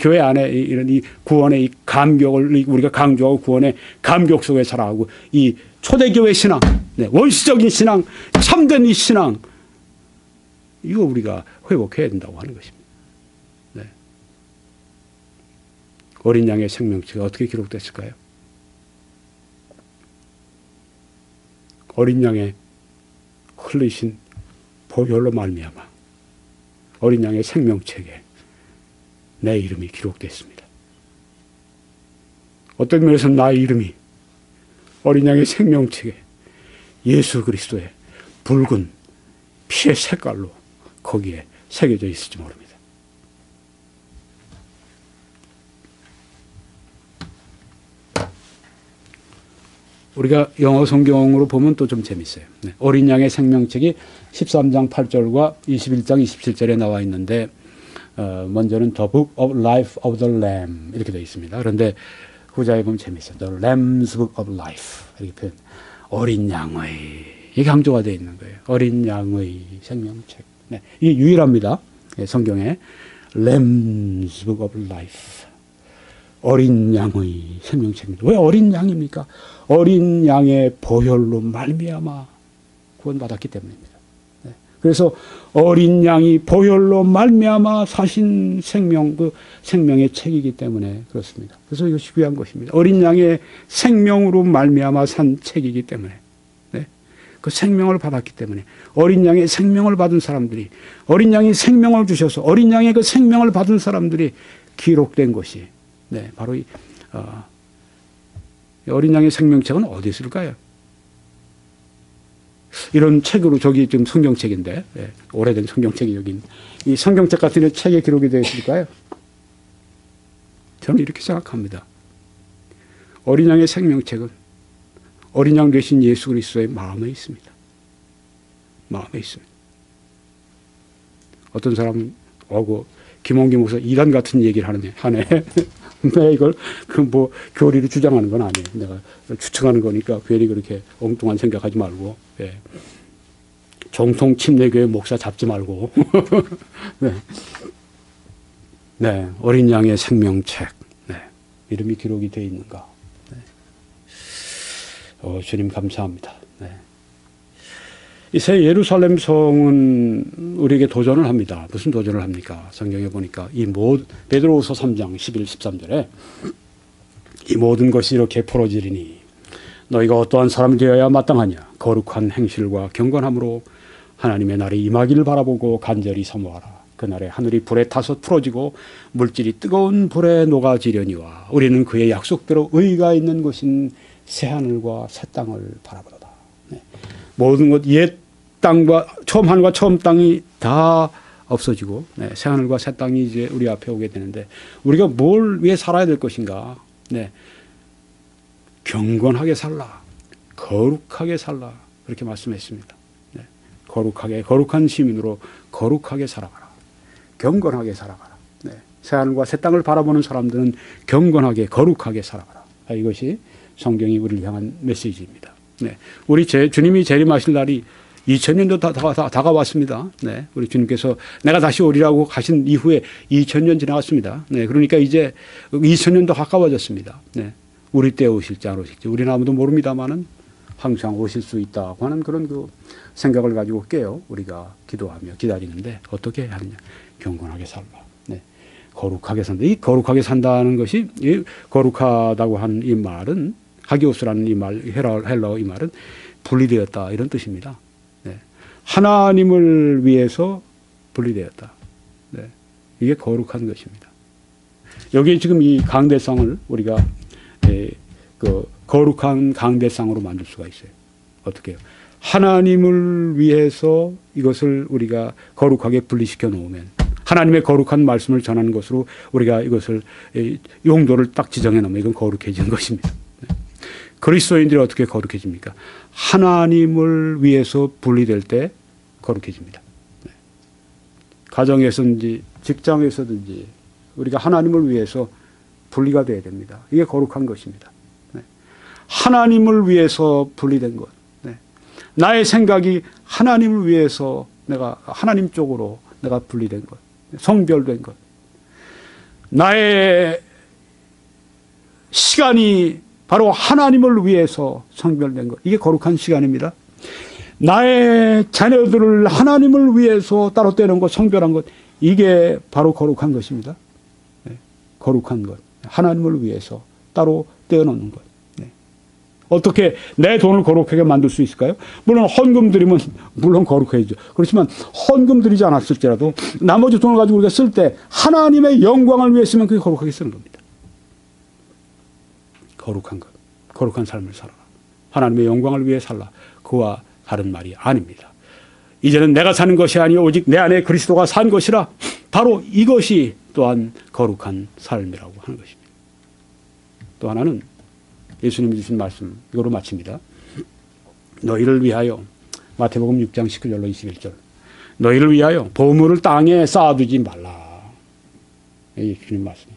[SPEAKER 1] 교회 안에 이런 이 구원의 이 감격을 우리가 강조하고 구원의 감격 속에 살아가고 이 초대교회 신앙, 네, 원시적인 신앙, 참된 이 신앙, 이거 우리가 회복해야 된다고 하는 것입니다. 네. 어린 양의 생명체가 어떻게 기록됐을까요? 어린 양의 흘리신 보혈로 말미암아 어린 양의 생명책에 내 이름이 기록됐습니다. 어떤 면에서 나의 이름이 어린 양의 생명책에 예수 그리스도의 붉은 피의 색깔로 거기에 새겨져 있을지 모릅니다. 우리가 영어 성경으로 보면 또 좀 재밌어요. 네. 어린 양의 생명책이 13장 8절과 21장 27절에 나와 있는데 먼저는 The Book of Life of the Lamb 이렇게 되어 있습니다. 그런데 후자에 보면 재밌어요. The Lamb's Book of Life 이렇게 표현. 어린 양의 이게 강조가 되어 있는 거예요. 어린 양의 생명책. 네. 이게 유일합니다. 성경에 Lamb's Book of Life. 어린 양의 생명책입니다. 왜 어린 양입니까? 어린 양의 보혈로 말미암아 구원받았기 때문입니다. 네. 그래서 어린 양이 보혈로 말미암아 사신 생명, 그 생명의 책이기 때문에 그렇습니다. 그래서 이것이 귀한 것입니다. 어린 양의 생명으로 말미암아 산 책이기 때문에, 네. 그 생명을 받았기 때문에 어린 양의 생명을 받은 사람들이, 어린 양이 생명을 주셔서 어린 양의 그 생명을 받은 사람들이 기록된 것이, 네, 바로 이 어린 양의 생명책은 어디 있을까요? 이런 책으로 저기 지금 성경책인데, 예, 오래된 성경책이 여기 이 성경책 같은 책에 기록이 되어 있을까요? 저는 이렇게 생각합니다. 어린 양의 생명책은 어린 양 되신 예수 그리스도의 마음에 있습니다. 마음에 있습니다. 어떤 사람 오고 김홍기 목사 이단 같은 얘기를 하네. 내가 이걸 교리를 주장하는 건 아니에요. 내가 추측하는 거니까 괜히 그렇게 엉뚱한 생각하지 말고, 예. 정통 침례교회 목사 잡지 말고. 네. 네. 어린 양의 생명책. 네. 이름이 기록이 되어 있는가. 네. 주님 감사합니다. 네. 이 새 예루살렘 성은 우리에게 도전을 합니다. 무슨 도전을 합니까? 성경에 보니까 베드로후서 3장 11, 13절에 이 모든 것이 이렇게 풀어지리니 너희가 어떠한 사람이 되어야 마땅하냐? 거룩한 행실과 경건함으로 하나님의 날이 임하기를 바라보고 간절히 사모하라. 그날에 하늘이 불에 타서 풀어지고 물질이 뜨거운 불에 녹아지려니와 우리는 그의 약속대로 의가 있는 곳인 새하늘과 새 땅을 바라보도다. 네. 모든 것 옛 땅과 처음 하늘과 처음 땅이 다 없어지고 네. 새하늘과 새 땅이 이제 우리 앞에 오게 되는데 우리가 뭘 위해 살아야 될 것인가? 네. 경건하게 살라. 거룩하게 살라. 그렇게 말씀했습니다. 네. 거룩한 시민으로 거룩하게 살아가라. 경건하게 살아가라. 네. 새하늘과 새 땅을 바라보는 사람들은 경건하게 거룩하게 살아가라. 이것이 성경이 우리를 향한 메시지입니다. 네. 우리 주님이 재림하실 날이 2000년도 다가왔습니다. 네. 우리 주님께서 내가 다시 오리라고 하신 이후에 2000년 지나갔습니다. 네. 그러니까 이제 2000년도 가까워졌습니다. 네. 우리 때 오실지 안 오실지 우리는 아무도 모릅니다만은 항상 오실 수 있다고 하는 그런 그 생각을 가지고 깨요. 우리가 기도하며 기다리는데 어떻게 해야 하느냐. 경건하게 살라. 네. 거룩하게 산다. 이 거룩하게 산다는 것이 이 거룩하다고 한 이 말은 하기오스라는 이 말, 헬라어 이 말은 분리되었다 이런 뜻입니다. 네. 하나님을 위해서 분리되었다. 네. 이게 거룩한 것입니다. 여기 지금 이 강대상을 우리가 그 거룩한 강대상으로 만들 수가 있어요. 어떻게 해요? 하나님을 위해서 이것을 우리가 거룩하게 분리시켜 놓으면 하나님의 거룩한 말씀을 전하는 것으로 우리가 이것을 용도를 딱 지정해 놓으면 이건 거룩해지는 것입니다. 그리스도인들이 어떻게 거룩해집니까? 하나님을 위해서 분리될 때 거룩해집니다. 가정에서든지 직장에서든지 우리가 하나님을 위해서 분리가 되어야 됩니다. 이게 거룩한 것입니다. 하나님을 위해서 분리된 것. 나의 생각이 하나님을 위해서 내가 하나님 쪽으로 내가 분리된 것. 성별된 것. 나의 시간이 바로 하나님을 위해서 성별된 것. 이게 거룩한 시간입니다. 나의 자녀들을 하나님을 위해서 따로 떼는 것, 성별한 것. 이게 바로 거룩한 것입니다. 거룩한 것. 하나님을 위해서 따로 떼어놓는 것. 어떻게 내 돈을 거룩하게 만들 수 있을까요? 물론 헌금 드리면 물론 거룩해지죠. 그렇지만 헌금 드리지 않았을지라도 나머지 돈을 가지고 우리가 쓸 때 하나님의 영광을 위해 쓰면 그게 거룩하게 쓰는 겁니다. 거룩한 것. 거룩한 삶을 살아라. 하나님의 영광을 위해 살라. 그와 다른 말이 아닙니다. 이제는 내가 사는 것이 아니요 오직 내 안에 그리스도가 산 것이라. 바로 이것이 또한 거룩한 삶이라고 하는 것입니다. 또 하나는 예수님이 주신 말씀 이거로 마칩니다. 너희를 위하여 마태복음 6장 19절로 21절 너희를 위하여 보물을 땅에 쌓아두지 말라. 여기 주님 말씀.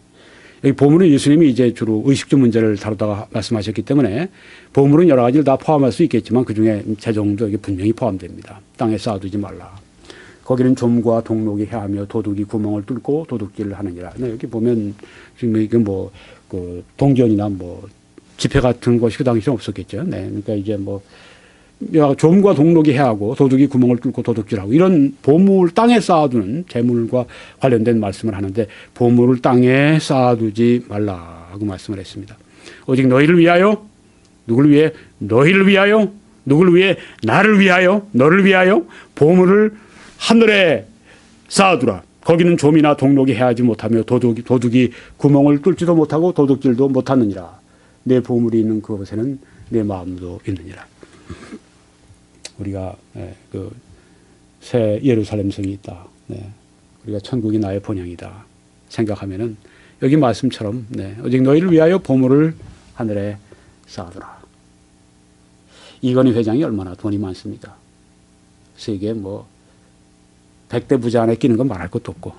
[SPEAKER 1] 여기 보물은 예수님이 이제 주로 의식주 문제를 다루다가 말씀하셨기 때문에 보물은 여러 가지를 다 포함할 수 있겠지만 그중에 재정도 여기 분명히 포함됩니다. 땅에 쌓아두지 말라. 거기는 좀과 동록이 해하며 도둑이 구멍을 뚫고 도둑질을 하느니라. 여기 보면 지금 이게 뭐 그 동전이나 뭐 지폐 같은 것이 그 당시에 없었겠죠. 네. 그러니까 이제 뭐, 좀과 동록이 해하고 도둑이 구멍을 뚫고 도둑질하고 이런 보물 땅에 쌓아두는 재물과 관련된 말씀을 하는데 보물을 땅에 쌓아두지 말라고 말씀을 했습니다. 오직 너희를 위하여, 누구를 위해? 너희를 위하여, 누구를 위해? 나를 위하여, 너를 위하여 보물을 하늘에 쌓아두라. 거기는 좀이나 동록이 해하지 못하며 도둑이 구멍을 뚫지도 못하고 도둑질도 못하느니라. 내 보물이 있는 그곳에는 내 마음도 있느니라. 우리가 그 새 예루살렘 성이 있다. 우리가 천국이 나의 본향이다. 생각하면은 여기 말씀처럼 오직 너희를 위하여 보물을 하늘에 쌓아두라. 이건희 회장이 얼마나 돈이 많습니까? 세계 뭐 100대 부자 안에 끼는 건 말할 것도 없고.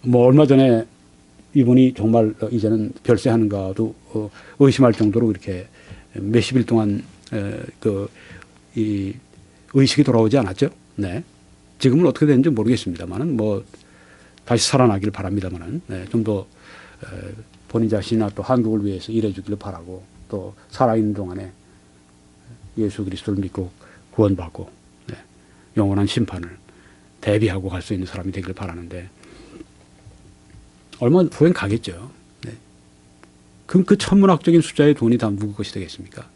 [SPEAKER 1] 뭐 얼마 전에 이분이 정말 이제는 별세하는가도 의심할 정도로 이렇게 몇십 일 동안 이 의식이 돌아오지 않았죠. 네. 지금은 어떻게 되는지 모르겠습니다만은 뭐 다시 살아나기를 바랍니다만은 좀 더 본인 자신이나 또 한국을 위해서 일해주기를 바라고 또 살아있는 동안에 예수 그리스도를 믿고 구원받고 영원한 심판을 대비하고 갈 수 있는 사람이 되기를 바라는데 얼마 후엔 가겠죠. 그럼 그 천문학적인 숫자의 돈이 다 누구 것이 되겠습니까?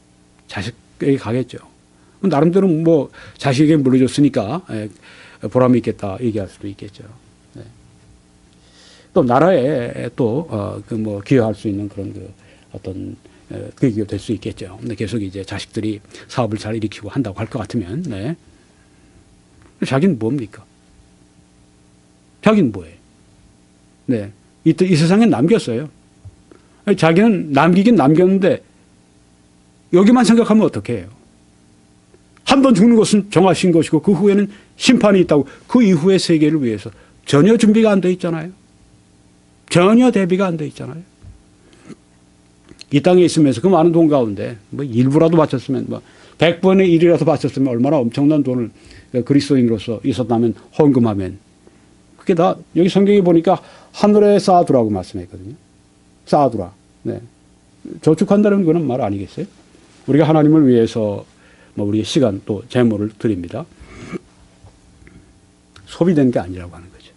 [SPEAKER 1] 자식에게 가겠죠. 나름대로 뭐 자식에게 물려줬으니까 보람이 있겠다 얘기할 수도 있겠죠. 네. 또 나라에 또 그 뭐 기여할 수 있는 그런 그 어떤 계기가 될 수 있겠죠. 근데 계속 이제 자식들이 사업을 잘 일으키고 한다고 할 것 같으면, 네. 자기는 뭡니까? 자기는 뭐예요? 네. 이 세상에 남겼어요. 자기는 남기긴 남겼는데 여기만 생각하면 어떻게 해요? 한 번 죽는 것은 정하신 것이고 그 후에는 심판이 있다고 그 이후의 세계를 위해서 전혀 준비가 안 돼 있잖아요. 전혀 대비가 안 돼 있잖아요. 이 땅에 있으면서 그 많은 돈 가운데 뭐 일부라도 바쳤으면 뭐 100분의 1이라도 바쳤으면 얼마나 엄청난 돈을 그리스도인으로서 있었다면 헌금하면 그게 다 여기 성경에 보니까 하늘에 쌓아두라고 말씀했거든요. 쌓아두라. 네. 저축한다는 거는 말 아니겠어요? 우리가 하나님을 위해서 뭐 우리의 시간 또 재물을 드립니다. 소비된 게 아니라고 하는 거죠.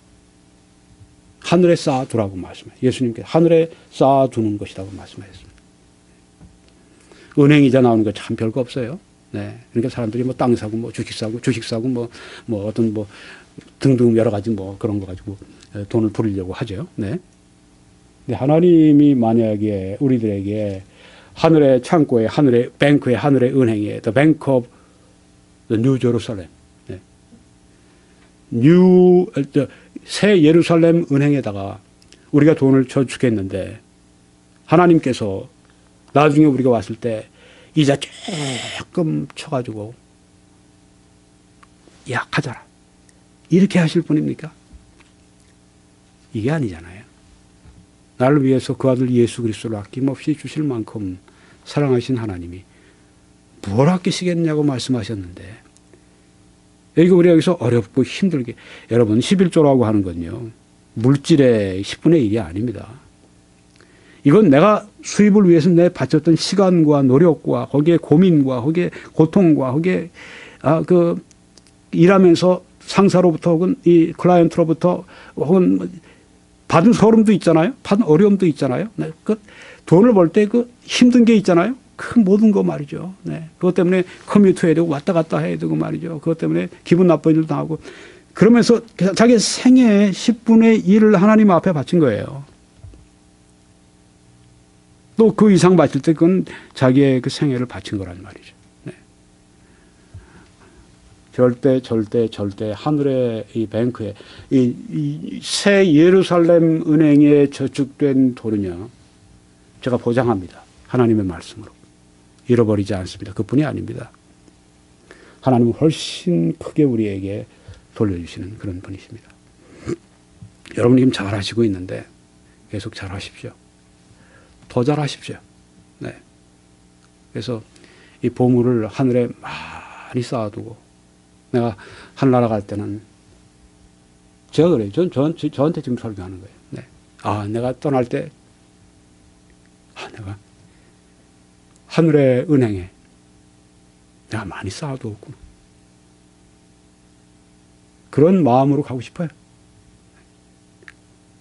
[SPEAKER 1] 하늘에 쌓아두라고 말씀해요. 예수님께서 하늘에 쌓아두는 것이라고 말씀하셨습니다. 은행이자 나오는 거 참 별거 없어요. 네. 그러니까 사람들이 뭐 땅 사고 뭐 주식 사고 뭐 어떤 뭐 등등 여러 가지 뭐 그런 거 가지고 돈을 부리려고 하죠. 네. 근데 하나님이 만약에 우리들에게 하늘의 창고에, 하늘의 뱅크에, 하늘의 은행에, the bank of the New Jerusalem, 네. 새 예루살렘 은행에다가 우리가 돈을 저축했는데 하나님께서 나중에 우리가 왔을 때 이자 조금 쳐가지고 약하잖아. 이렇게 하실 분입니까? 이게 아니잖아요. 나를 위해서 그 아들 예수 그리스도를 아낌없이 주실 만큼 사랑하신 하나님이 뭘 아끼시겠냐고 말씀하셨는데 여기가 우리가 여기서 어렵고 힘들게 여러분 11조라고 하는 건요. 물질의 10분의 1이 아닙니다. 이건 내가 수입을 위해서 내 바쳤던 시간과 노력과 거기에 고민과 거기에 고통과 거기에 일하면서 상사로부터 혹은 이 클라이언트로부터 혹은 받은 소름도 있잖아요. 받은 어려움도 있잖아요. 네. 그 돈을 벌 때 그 힘든 게 있잖아요. 그 모든 거 말이죠. 네. 그것 때문에 커뮤니트 해야 되고 왔다 갔다 해야 되고 말이죠. 그것 때문에 기분 나쁜 일도 하고 그러면서 자기 생애의 10분의 1을 하나님 앞에 바친 거예요. 또 그 이상 바칠 때 그건 자기의 그 생애를 바친 거란 말이죠. 네. 절대 하늘의 이 뱅크에 이 새 예루살렘 은행에 저축된 돈은요. 제가 보장합니다. 하나님의 말씀으로. 잃어버리지 않습니다. 그뿐이 아닙니다. 하나님은 훨씬 크게 우리에게 돌려주시는 그런 분이십니다. 여러분 지금 잘하시고 있는데 계속 잘하십시오. 더 잘하십시오. 네. 그래서 이 보물을 하늘에 많이 쌓아두고 내가 하늘나라 갈 때는 제가 그래요. 저한테 지금 설교하는 거예요. 네. 내가 떠날 때 내가 하늘의 은행에 내가 많이 쌓아두었구나. 그런 마음으로 가고 싶어요.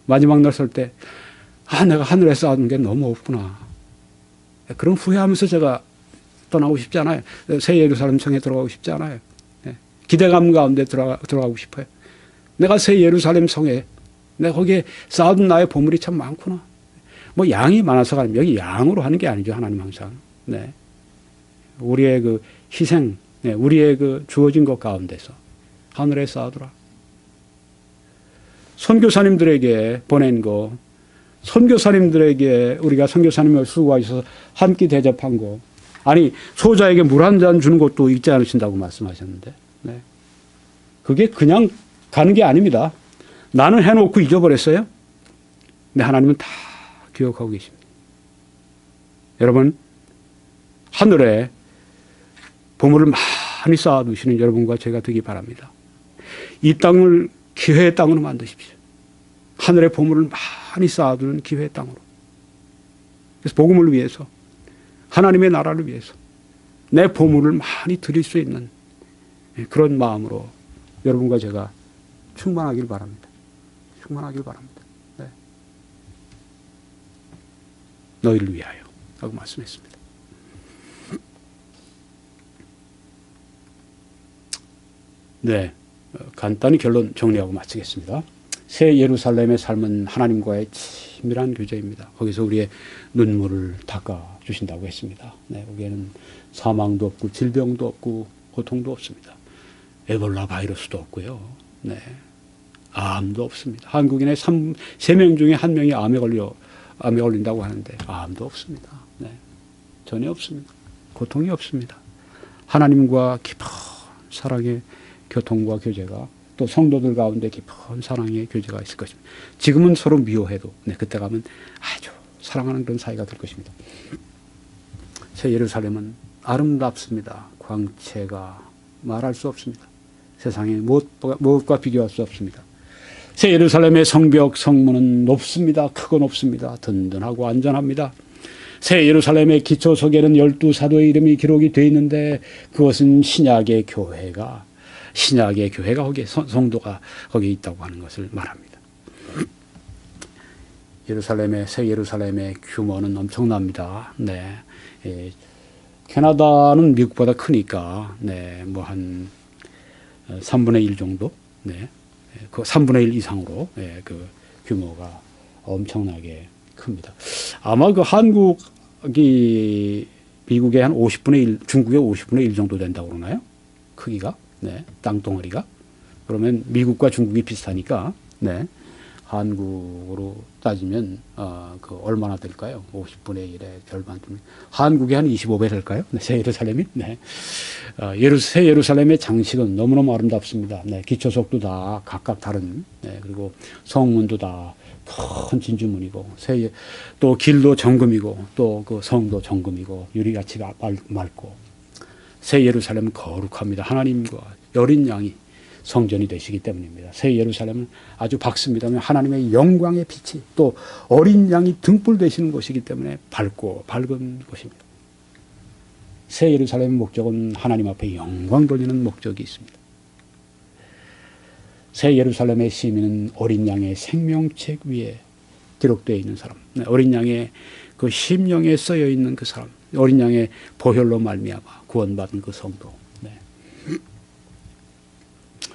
[SPEAKER 1] 마지막 날 설 때 내가 하늘에 쌓아둔 게 너무 없구나. 그런 후회하면서 제가 떠나고 싶지 않아요. 새 예루살렘 성에 들어가고 싶지 않아요. 기대감 가운데 들어가고 싶어요. 내가 새 예루살렘 성에 내가 거기에 쌓아둔 나의 보물이 참 많구나. 뭐 양이 많아서가 아니라 여기 양으로 하는 게 아니죠. 하나님 항상. 네. 우리의 그 희생, 네. 우리의 그 주어진 것 가운데서 하늘에 쌓아두라. 선교사님들에게 보낸 거, 선교사님들에게 우리가 선교사님을 수고하셔서 한 끼 대접한 거, 아니 소자에게 물 한 잔 주는 것도 잊지 않으신다고 말씀하셨는데, 네. 그게 그냥 가는 게 아닙니다. 나는 해놓고 잊어버렸어요. 근데 하나님은 다 기억하고 계십니다. 여러분, 하늘에 보물을 많이 쌓아두시는 여러분과 제가 되기 바랍니다. 이 땅을 기회의 땅으로 만드십시오. 하늘의 보물을 많이 쌓아두는 기회의 땅으로. 그래서 복음을 위해서, 하나님의 나라를 위해서 내 보물을 많이 드릴 수 있는 그런 마음으로 여러분과 제가 충만하길 바랍니다. 충만하길 바랍니다. 네. 너희를 위하여 하고 말씀했습니다. 네. 간단히 결론 정리하고 마치겠습니다. 새 예루살렘의 삶은 하나님과의 친밀한 교제입니다. 거기서 우리의 눈물을 닦아 주신다고 했습니다. 네, 거기에는 사망도 없고 질병도 없고 고통도 없습니다. 에볼라 바이러스도 없고요. 네, 암도 없습니다. 한국인의 3명 중에 1명이 암에 걸린다고 하는데 암도 없습니다. 네, 전혀 없습니다. 고통이 없습니다. 하나님과 깊은 사랑의 교통과 교제가 또 성도들 가운데 깊은 사랑의 교제가 있을 것입니다. 지금은 서로 미워해도 그때 가면 아주 사랑하는 그런 사이가 될 것입니다. 새 예루살렘은 아름답습니다. 광채가 말할 수 없습니다. 세상에 무엇과 비교할 수 없습니다. 새 예루살렘의 성벽 성문은 높습니다. 크고 높습니다. 든든하고 안전합니다. 새 예루살렘의 기초석에는 12사도의 이름이 기록이 되어 있는데 그것은 신약의 교회가 거기에 성도가 거기에 있다고 하는 것을 말합니다. 새 예루살렘의 규모는 엄청납니다. 네. 캐나다는 미국보다 크니까 한 3분의 1 정도, 그 3분의 1 이상으로 그 규모가 엄청나게 큽니다. 아마 그 한국이 미국의 한 50분의 1, 중국의 50분의 1 정도 된다고 그러나요? 크기가? 땅덩어리가. 그러면 미국과 중국이 비슷하니까, 한국으로 따지면, 얼마나 될까요? 50분의 1의 절반. 한국이 한 25배 될까요? 새 예루살렘이? 새 예루살렘의 장식은 너무너무 아름답습니다. 기초석도 다 각각 다른, 그리고 성문도 다 큰 진주문이고, 또 길도 정금이고, 또 그 성도 정금이고, 유리같이 맑고, 새 예루살렘은 거룩합니다. 하나님과 어린 양이 성전이 되시기 때문입니다. 새 예루살렘은 아주 밝습니다. 하나님의 영광의 빛이 또 어린 양이 등불 되시는 곳이기 때문에 밝고 밝은 곳입니다. 새 예루살렘의 목적은 하나님 앞에 영광 돌리는 목적이 있습니다. 새 예루살렘의 시민은 어린 양의 생명책 위에 기록되어 있는 사람, 어린 양의 그 심령에 쓰여 있는 그 사람, 어린 양의 보혈로 말미암아 구원받은 그 성도.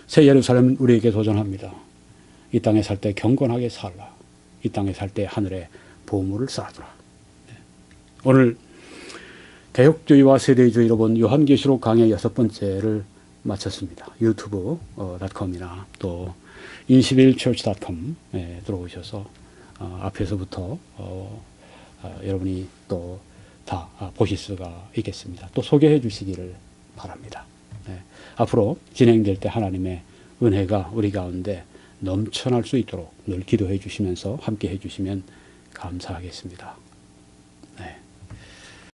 [SPEAKER 1] 새 예루살렘은 우리에게 도전합니다. 이 땅에 살 때 경건하게 살라. 이 땅에 살 때 하늘에 보물을 쌓아두라. 오늘 개혁주의와 세대주의로 본 요한계시록 강의 6번째를 마쳤습니다. 유튜브.com이나 또 21church.com에 들어오셔서 앞에서부터 여러분이 또 다 보실 수가 있겠습니다. 또 소개해 주시기를 바랍니다. 앞으로 진행될 때 하나님의 은혜가 우리 가운데 넘쳐날 수 있도록 늘 기도해 주시면서 함께 해 주시면 감사하겠습니다.